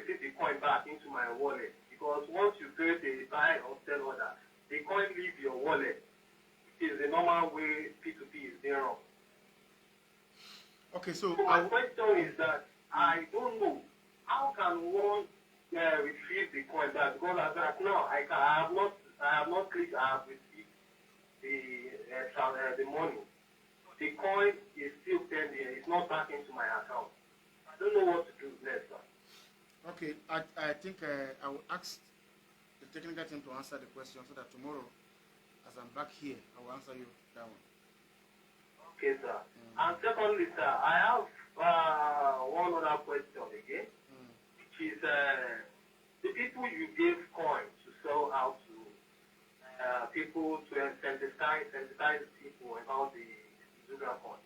receive the coin back into my wallet, because once you create a buy or sell order, the coin leaves your wallet. It is the normal way P2P is being run. Okay, so my question is that I don't know how can one retrieve the coin back, because as at now I have not clicked. I have received the money. The coin is still pending. It's not back into my account. I don't know what to do next, sir. Okay, I think I will ask the technical team to answer the question, so that tomorrow, as I'm back here, I will answer you that one. Okay, sir. And secondly, sir, I have one other question again, which is the people you gave coins to sell out to people to sensitize people about the Zugacoin.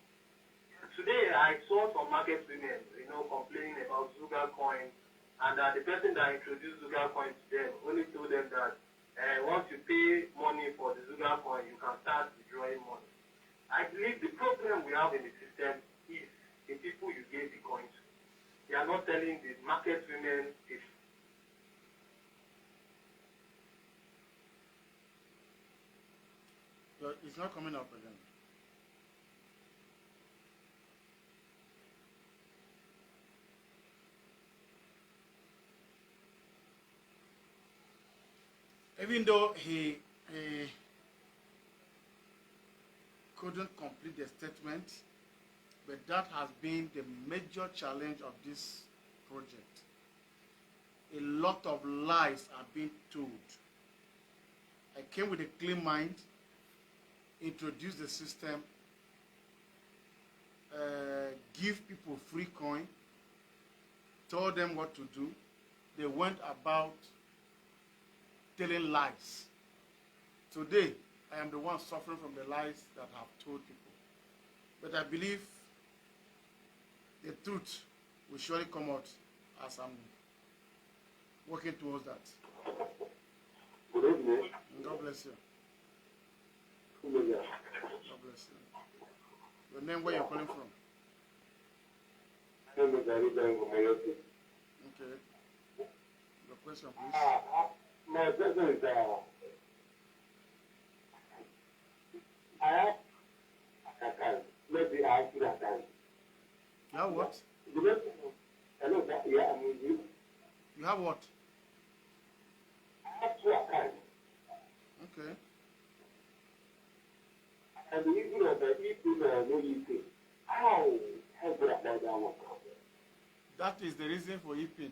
Today, I saw some market women, complaining about Zugacoin, and the person that introduced Zugacoin to them only told them that once you pay money for the Zugacoin, you can start withdrawing money. I believe the problem we have in the system is the people you gave the coin to. They are not telling the market women if it's not coming up again. Even though he couldn't complete the statement, but that has been the major challenge of this project. A lot of lies are being told. I came with a clean mind, introduced the system, give people free coin, told them what to do. They went about telling lies. Today, I am the one suffering from the lies that I have told people. But I believe the truth will surely come out as I'm working towards that. Good evening. God bless you. Good evening. God bless you. Your name, where you're calling from? My name is Aridan Gomayoki. Okay. Your question, please. My question is, I have an account. Maybe I have two accounts. You have what? Hello, sir. Yeah, I'm with you. You have what? I have two accounts. Okay. And the issue of the eating no eating. How good about that one? That is the reason for EPIN.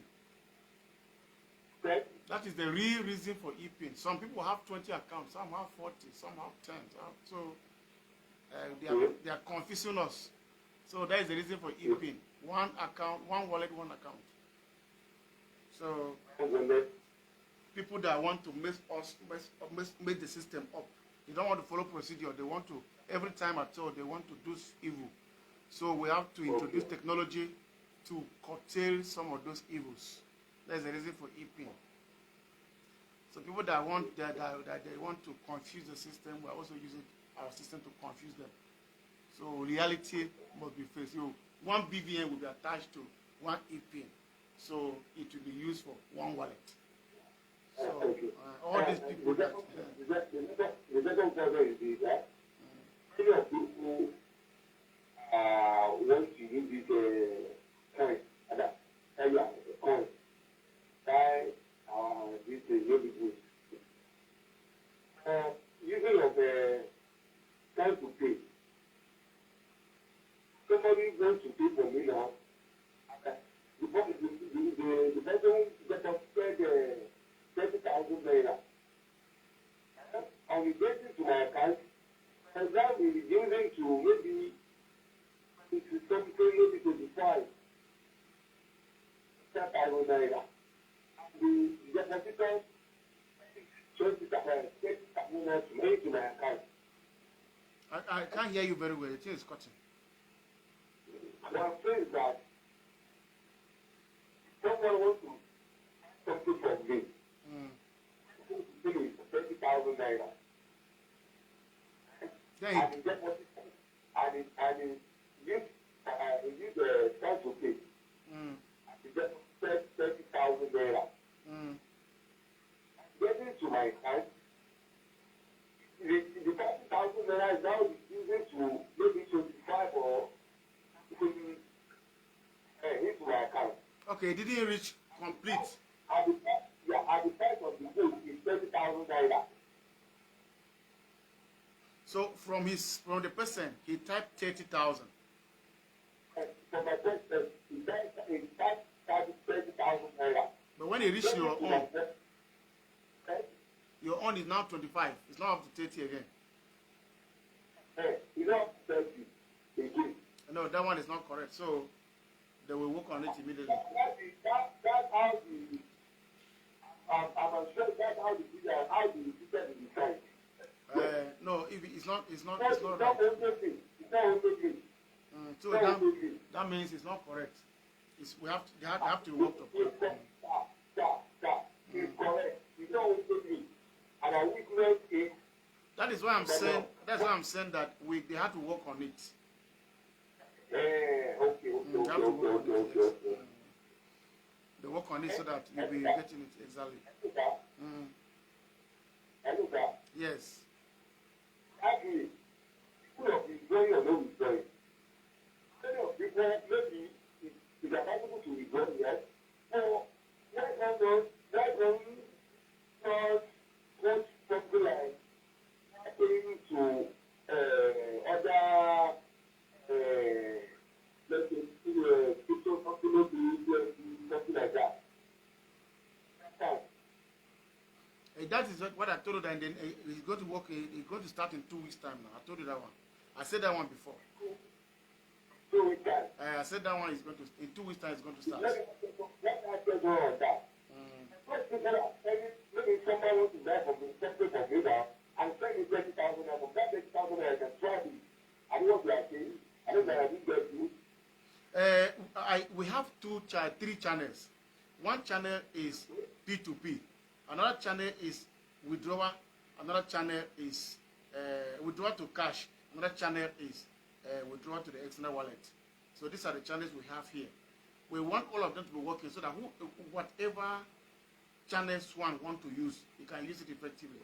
Okay? That is the real reason for EPIN. Some people have 20 accounts, some have 40, some have 10. So they are confusing us. So that is the reason for EPIN. One account, one wallet, one account. So people that want to make the system up, they don't want to follow procedure. They want to, every time at all, they want to do evil. So we have to introduce technology to curtail some of those evils. That's the reason for EPIN. So people that want that they want to confuse the system, we're also using our system to confuse them. So reality must be faced. So one BVN will be attached to one EPIN. So it will be used for one wallet. So all these people that the second question is that many of people want to use this coin, coin, buy this really good. Using of time to pay. Somebody wants to pay for me now. The person get us paid 30,000 naira. On the basis to my account, and that will be using to maybe something maybe 25,000 naira. The depositor 20,000 naira to make to my account. I can't hear you very well. The thing is cutting. What I'm saying is that someone wants to something from me. It is 30,000 naira. And the deposit and use the time to pay. The deposit 30,000 naira. Getting to my account, the 30,000 naira is now using to maybe 25 or into my account. Okay, it didn't reach complete. At the price of the food is 30,000 naira. So from the person, he typed 30,000. From my person, he typed 30,000 naira. But when he reached your own is now 25. It's not up to 30 again. It's not 30 again. No, that one is not correct. So they will work on it immediately. That's how the I'm sure that's how the system is designed. No, it's not It's right. not only. So that means it's not correct. They have to work upon it. It's correct. It's not only. And I witnessed it. That is why I'm saying. That's why I'm saying that they have to work on it. Okay. They work on it so that you'll be getting it exactly. Yes. Actually, people of withdrawing or no withdrawing. Many of people, maybe it's possible to withdraw, yes. So, not something like happening to other, let's say, people, something like that. That is what I told you, and then he's going to work. He's going to start in 2 weeks' time now. I told you that one. I said that one before. 2 weeks time. I said that one is going to in 2 weeks' time. It's going to start. Let me go on that. Maybe somebody wants to buy from me, something from me now. I'm spending 20,000 naira. From that 20,000 naira, I can travel. I know what you are saying. I know that I didn't get you. We have three channels. One channel is P2P. Another channel is withdrawal. Another channel is withdrawal to cash. Another channel is withdrawal to the external wallet. So these are the channels we have here. We want all of them to be working so that whatever channels one want to use, you can use it effectively.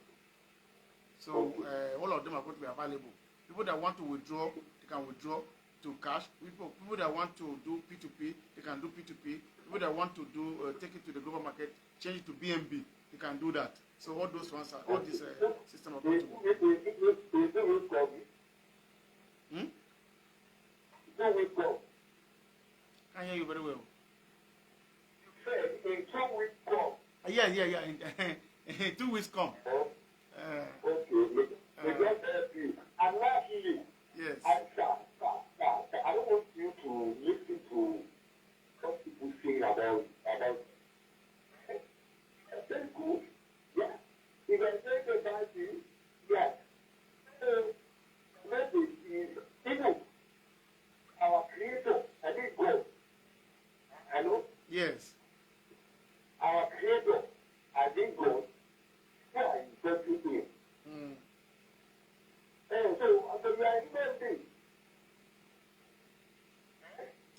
So all of them are going to be available. People that want to withdraw, they can withdraw to cash. People that want to do P2P, they can do P2P. People that want to do take it to the global market, change it to BNB, they can do that. So all those ones are all this system are going to work. Can hear you very well. In 2 weeks come. Yeah. In 2 weeks come. Okay. May God help you. I'm not healing. Yes. Sir, I don't want you to listen to what people say about that's good. Yeah. If I say about you, yeah. Maybe even our creator, I think God. Hello? Yes. Our creator, I think God. Yeah, he's everything. So, we are human beings.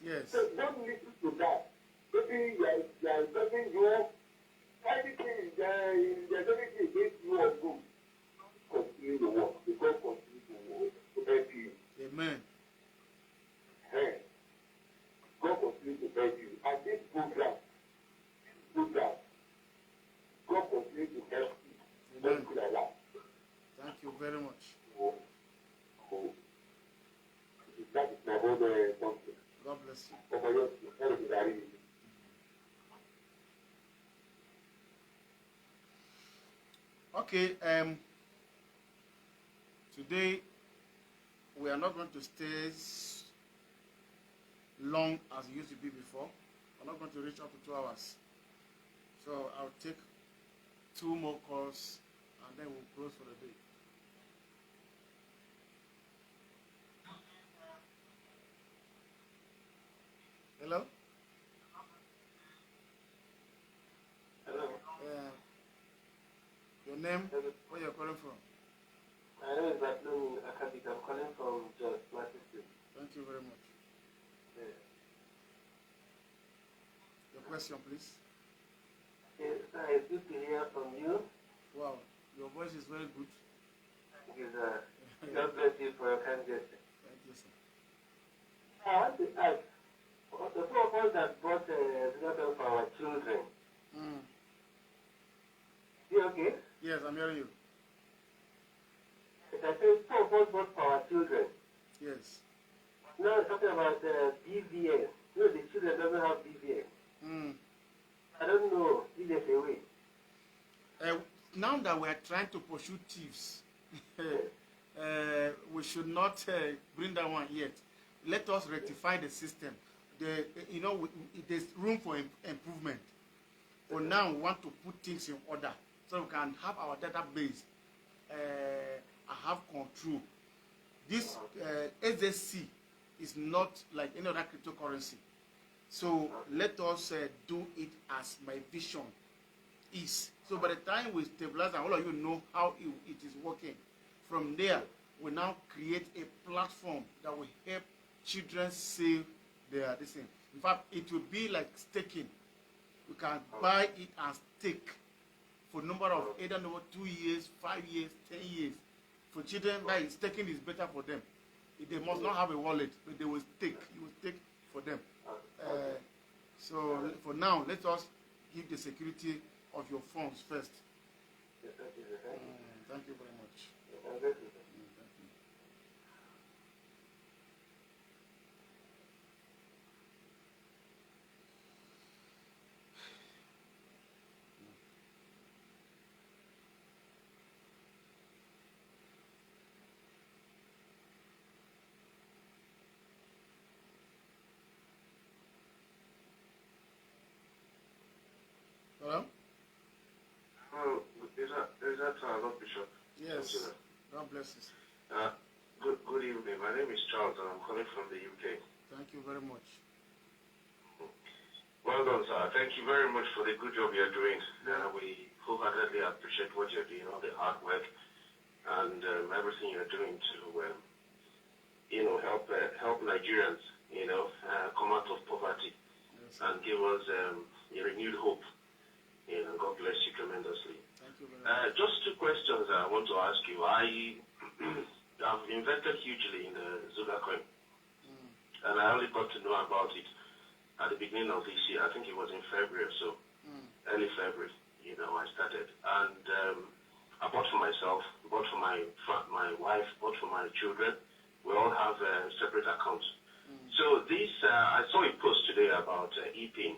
Yes. So don't listen to that. Maybe you are talking your everything there's everything against you or good. Continue to work. Because continue to work to help you. Amen. God continue to help you. And this program, God continue to help you. Amen. Like that. Thank you very much. That is my own something. God bless you. Okay, today we are not going to stay long as it used to be before. We're not going to reach up to 2 hours. So I'll take 2 more calls and then we'll close for the day. Hello? Hello. Your name? Where you're calling from? My name is Batlu Akabik. I'm calling from Jos, Massachusetts. Thank you very much. Yeah. Your question, please. Okay, so it's good to hear from you. Wow, your voice is very good. Because, God bless you for your kind gesture. Thank you, sir. I want to ask, the 2 of us that bought Zugacoin for our children, you okay? Yes, I'm hearing you. I said 2 of us bought for our children. Yes. Now we're talking about BVN. You know, the children doesn't have BVN. I don't know if there's a way. Now that we are trying to pursue thieves, we should not bring that one yet. Let us rectify the system. There's room for improvement. For now, we want to put things in order so we can have our database have control. This SSC is not like any other cryptocurrency. So let us do it as my vision is. So by the time we stabilize and all of you know how it is working, from there we now create a platform that will help children save their this thing. In fact, it will be like staking. You can buy it and stake for a number of either 2 years, 5 years, 10 years. For children, that is, staking is better for them. They must not have a wallet, but they will stake. You will stake for them. So for now, let us give the security of your funds first. Thank you very much. Thank you. Hello? Is that Bishop? Yes. God bless you. Good evening. My name is Charles, and I'm calling from the UK. Thank you very much. Well done, sir. Thank you very much for the good job you're doing. We wholeheartedly appreciate what you're doing, all the hard work, and everything you're doing to, help Nigerians, come out of poverty and give us a renewed hope. God bless you tremendously. Thank you very much. Just two questions I want to ask you. I've invested hugely in the Zugacoin, and I only got to know about it at the beginning of this year. I think it was in February or so, early February. I started, and I bought for myself, bought for my wife, bought for my children. We all have separate accounts. So this, I saw a post today about EPIN.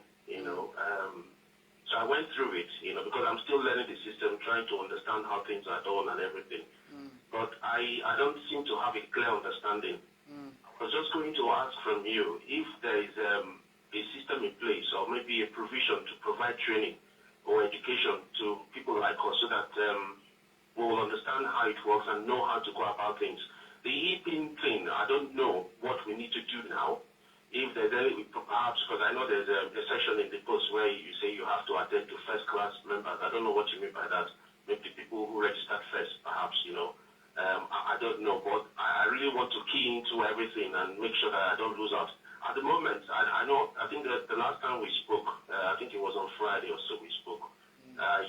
So I went through it, because I'm still learning the system, trying to understand how things are done and everything. But I don't seem to have a clear understanding. I was just going to ask from you if there is a system in place, or maybe a provision to provide training or education to people like us, so that we will understand how it works and know how to go about things. The EPIN thing, I don't know what we need to do now. If there's any, perhaps, because I know there's a section in the post where you say you have to attend to first-class members. I don't know what you mean by that. Maybe people who registered first, perhaps, I don't know. But I really want to key into everything and make sure that I don't lose out. At the moment, I think that the last time we spoke, I think it was on Friday or so we spoke,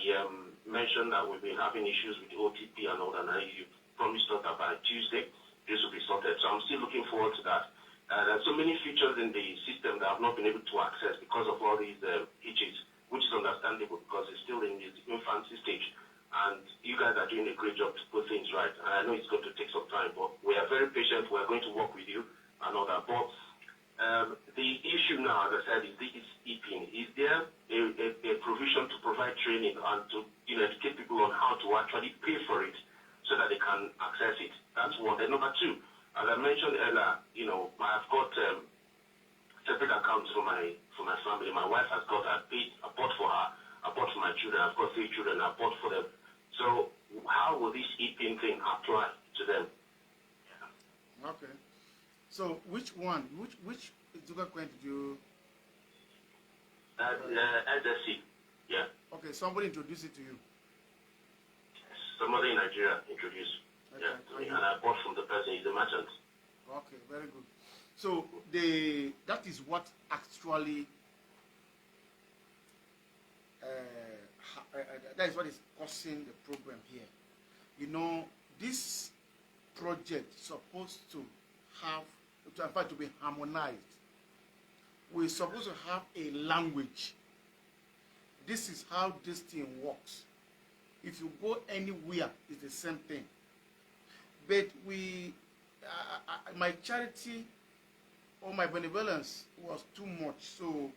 you mentioned that we've been having issues with OTP and all that, and you promised us that by Tuesday this will be sorted. So I'm still looking forward to that. There are so many features in the system that I've not been able to access because of all these hitches, which is understandable because it's still in its infancy stage. And you guys are doing a great job to put things right. And I know it's going to take some time, but we are very patient. We're going to work with you and all that. But the issue now, as I said, is EPIN. Is there a provision to provide training and to educate people on how to actually pay for it so that they can access it? That's one. And number two, as I mentioned earlier, I've got separate accounts for my family. My wife has got, I bought for her, I bought for my children, I've got 3 children, I bought for them. So how will this EPIN thing apply to them? Yeah. Okay. So which Zugacoin did you? SSC, yeah. Okay, somebody introduced it to you. Somebody in Nigeria introduced. Okay. Yeah, to me, and I bought from the person, he's a merchant. Okay, very good. So that is what actually that is what is causing the problem here. This project is supposed to be harmonized. We're supposed to have a language. This is how this thing works. If you go anywhere, it's the same thing. But my charity or my benevolence was too much, so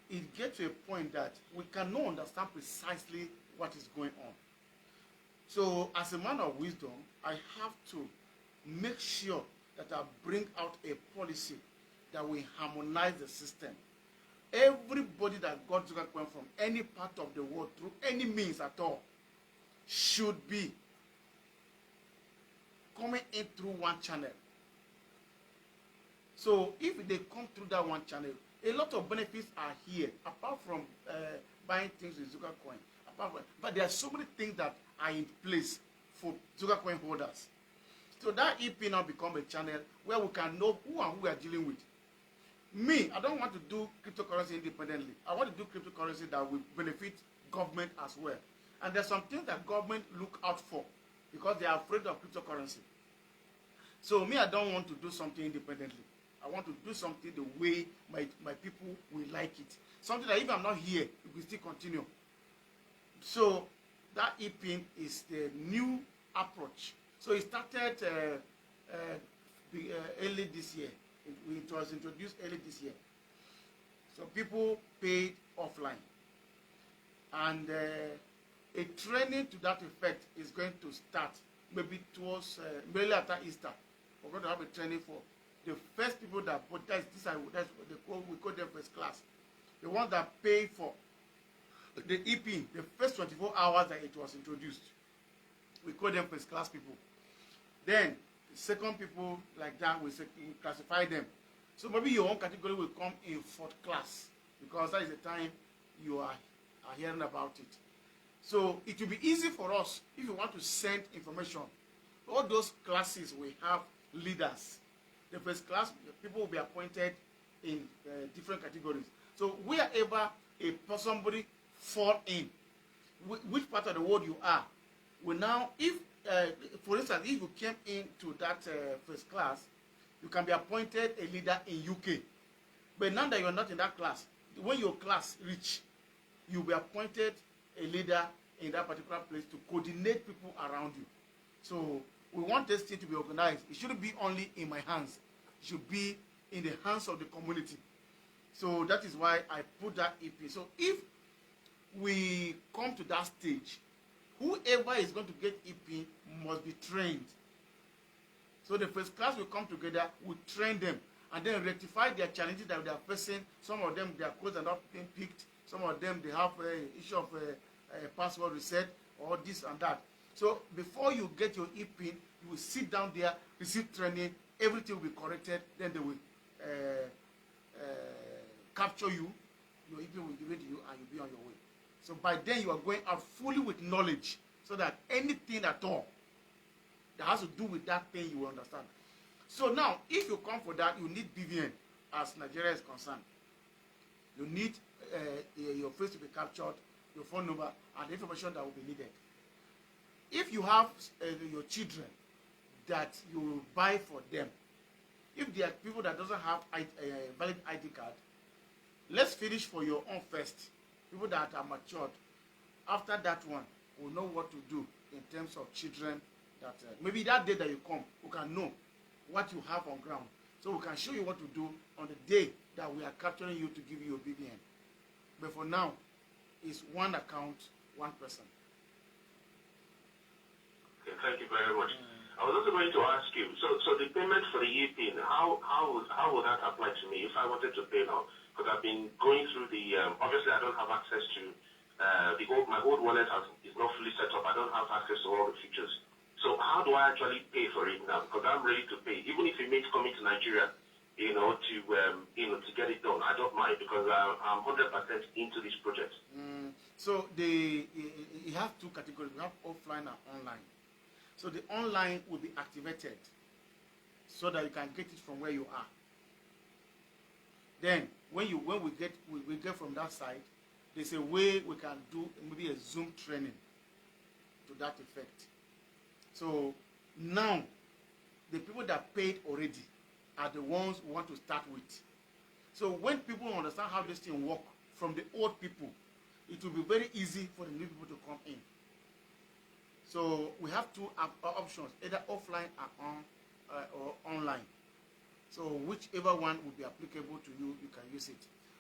it gets to a point that we cannot understand precisely what is going on. So as a man of wisdom, I have to make sure that I bring out a policy that will harmonize the system. Everybody that got Zugacoin from any part of the world through any means at all should be coming in through one channel. So if they come through that one channel, a lot of benefits are here, apart from buying things with Zugacoin. But there are so many things that are in place for Zugacoin holders. So that EP now become a channel where we can know who and who we are dealing with. Me, I don't want to do cryptocurrency independently. I want to do cryptocurrency that will benefit government as well. And there's some things that government look out for because they are afraid of cryptocurrency. So me, I don't want to do something independently. I want to do something the way my people will like it. Something that if I'm not here, it will still continue. So that EPIN is the new approach. So it started early this year. It was introduced early this year. So people paid offline. And a training to that effect is going to start maybe towards, maybe after Easter. We're going to have a training for the first people that bought, that's what they call, we call them first class. The ones that pay for the EPIN, the first 24 hours that it was introduced. we call them first class people. Then the second people like that, we classify them. So maybe your own category will come in fourth class, because that is the time you are hearing about it. So it will be easy for us if you want to send information. All those classes we have leaders. The first class people will be appointed in different categories. So wherever somebody fall in, which part of the world you are, will now, if for instance, if you came into that first class, you can be appointed a leader in UK. But now that you are not in that class, when your class reach, you'll be appointed a leader in that particular place to coordinate people around you. So we want this thing to be organized. It shouldn't be only in my hands. It should be in the hands of the community. So that is why I put that EP. So if we come to that stage, whoever is going to get EP must be trained. So the first class will come together, we train them, and then rectify their challenges that they are facing. Some of them, their codes are not being picked. Some of them, they have issue of password reset or this and that. So before you get your EP, you will sit down there, receive training, everything will be corrected, then they will capture you, your EP will give it to you, and you'll be on your way. So by then you are going out fully with knowledge, so that anything at all that has to do with that thing you will understand. So now, if you come for that, you need BVN as Nigeria is concerned. You need your face to be captured, your phone number, and the information that will be needed. If you have your children that you buy for them, if there are people that doesn't have a valid ID card, let's finish for your own first. People that are matured. After that one, will know what to do in terms of children. That maybe that day that you come, we can know what you have on ground. So we can show you what to do on the day that we are capturing you to give you a BVN. But for now, it's one account, one person. Okay, thank you very much. I was also going to ask you, so the payment for the EPIN, how would that apply to me if I wanted to pay now? Because I've been going through the, obviously I don't have access to, my old wallet is not fully set up. I don't have access to all the features. So how do I actually pay for it now? Because I'm ready to pay. Even if it means coming to Nigeria, to get it done, I don't mind, because I'm 100% into this project. So you have two categories. We have offline and online. So the online will be activated so that you can get it from where you are. Then when we get from that side, there's a way we can do maybe a Zoom training to that effect. So now the people that paid already are the ones we want to start with. So when people understand how this thing works from the old people, it will be very easy for the new people to come in. So we have two options, either offline or online. So whichever one will be applicable to you, you can use it.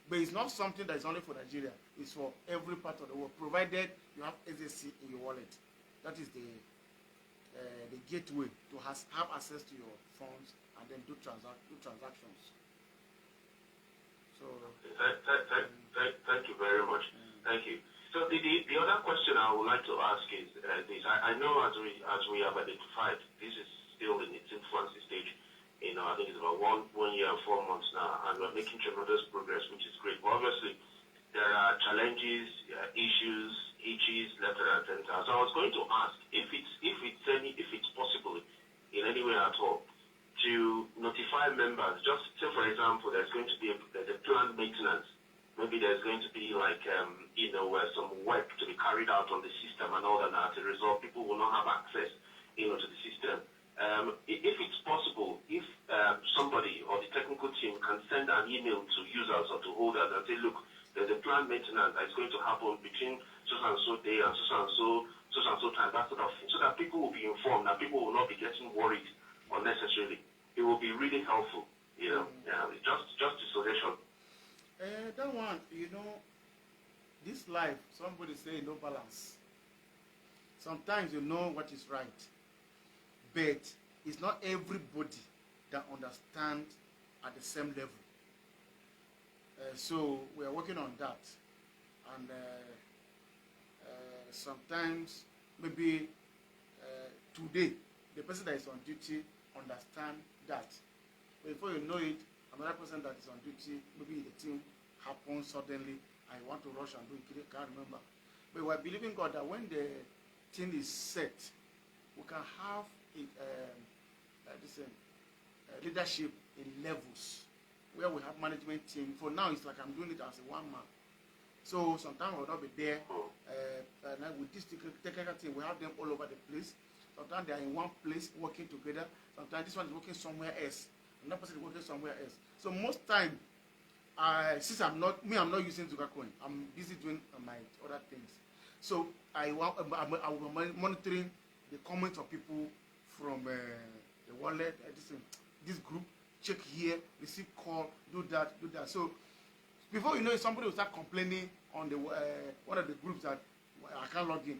But it's not something that is only for Nigeria. It's for every part of the world, provided you have SSC in your wallet. That is the gateway to have access to your funds and then do transactions. So thank you very much. Thank you. So the other question I would like to ask is this. I know as we have identified, this is still in its infancy stage. I think it's about one year and 4 months now, and we're making tremendous progress, which is great. But obviously, there are challenges, issues, hitches, left and center. So I was going to ask if it's possible in any way at all to notify members. Just say, for example, there's going to be a planned maintenance. Maybe there's going to be like some work to be carried out on the system and all that. As a result, people will not have access, to the system. If it's possible, if somebody or the technical team can send an email to users or to holders and say, look, there's a planned maintenance that is going to happen between so and so day and so and so time, that sort of thing, so that people will be informed and people will not be getting worried unnecessarily. It will be really helpful, just a suggestion. That one, this life, somebody say no balance. Sometimes you know what is right, but it's not everybody that understands at the same level. So we are working on that, and sometimes maybe today, the person that is on duty understand that. But before you know it, another person that is on duty, maybe the thing happens suddenly, I want to rush and do it, can't remember. But we're believing God that when the thing is set, we can have leadership in levels where we have management team. For now, it's like I'm doing it as a one man. So sometimes I will not be there. And with this technical team, we have them all over the place. Sometimes they are in one place working together. Sometimes this one is working somewhere else. Another person is working somewhere else. So most time, since I'm not using Zugacoin, I'm busy doing my other things. So I will be monitoring the comments of people from the wallet, this group, check here, receive call, do that. So before you know it, somebody will start complaining on the one of the groups that I can't log in.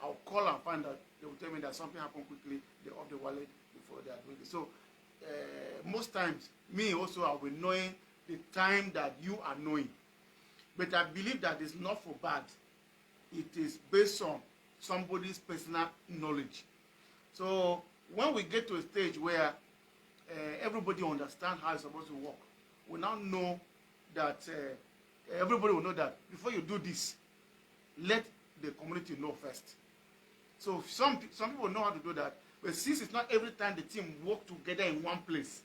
I'll call and find out. They will tell me that something happened quickly. They off the wallet before they are doing it. So most times, me also, I will be knowing the time that you are knowing. But I believe that it's not for bad. It is based on somebody's personal knowledge. So when we get to a stage where everybody understands how it's supposed to work, we now know that everybody will know that before you do this, let the community know first. So some people know how to do that, but since it's not every time the team work together in one place,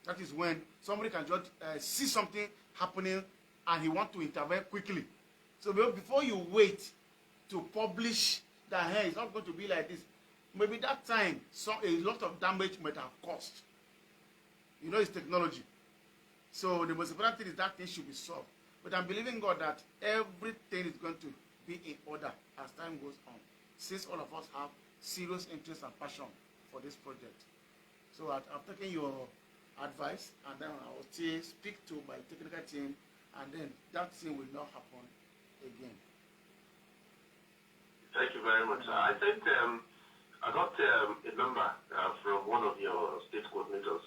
that is when somebody can just see something happening and he wants to intervene quickly. So before you wait to publish that, hey, it's not going to be like this, maybe that time a lot of damage might have caused. You know, it's technology. So the most important thing is that thing should be solved. But I'm believing God that everything is going to be in order as time goes on, since all of us have serious interest and passion for this project. So I'm taking your advice, and then I will still speak to my technical team, and then that thing will not happen again. Thank you very much. I think I got a number from one of your state coordinators,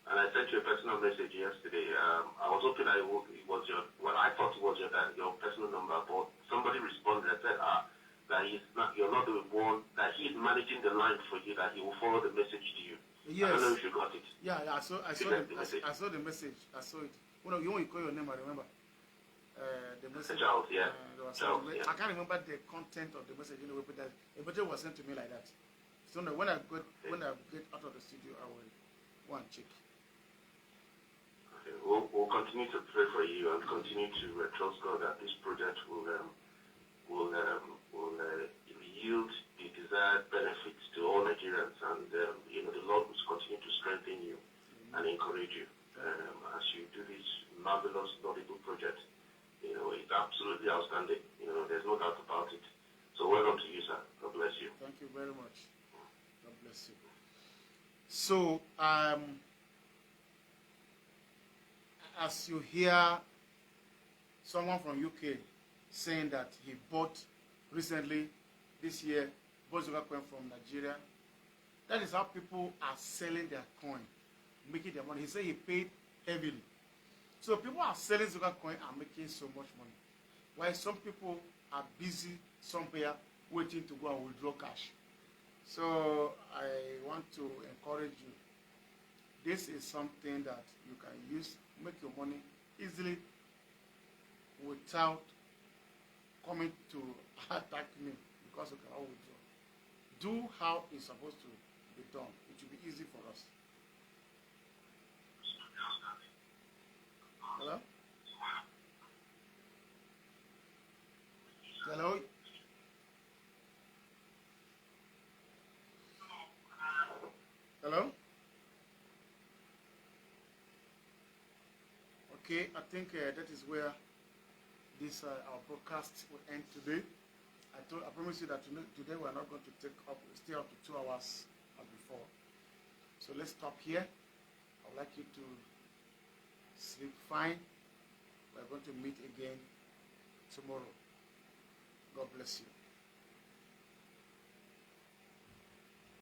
and I sent you a personal message yesterday. I was hoping that it was your, well, I thought it was your personal number, but somebody responded and said that you're not the one, that he's managing the line for you, that he will forward the message to you. Yes. I don't know if you got it. Yeah, I saw the message. I saw it. You want to call your name, I remember. The message. Charles, yeah. Charles, yeah. I can't remember the content of the message anyway, but the message was sent to me like that. So when I get out of the studio, I will go and check. Okay. We'll continue to pray for you and continue to trust God that this project will yield the desired benefits to all Nigerians, and the Lord will continue to strengthen you and encourage you as you do this marvelous, laudable project. It's absolutely outstanding. There's no doubt about it. So well done to you, sir. God bless you. Thank you very much. God bless you. So, as you hear someone from UK saying that he bought recently, this year, bought Zugacoin from Nigeria, that is how people are selling their coin, making their money. He said he paid heavily. So people are selling Zugacoin and making so much money, while some people are busy somewhere waiting to go and withdraw cash. So I want to encourage you. This is something that you can use, make your money easily without coming to attack me because you cannot withdraw. Do how it's supposed to be done. It will be easy for us. Hello? Hello? Hello? Okay, I think that is where this our broadcast will end today. I promise you that today we are not going to stay up to 2 hours as before. So let's stop here. I would like you to sleep fine. We're going to meet again tomorrow. God bless you.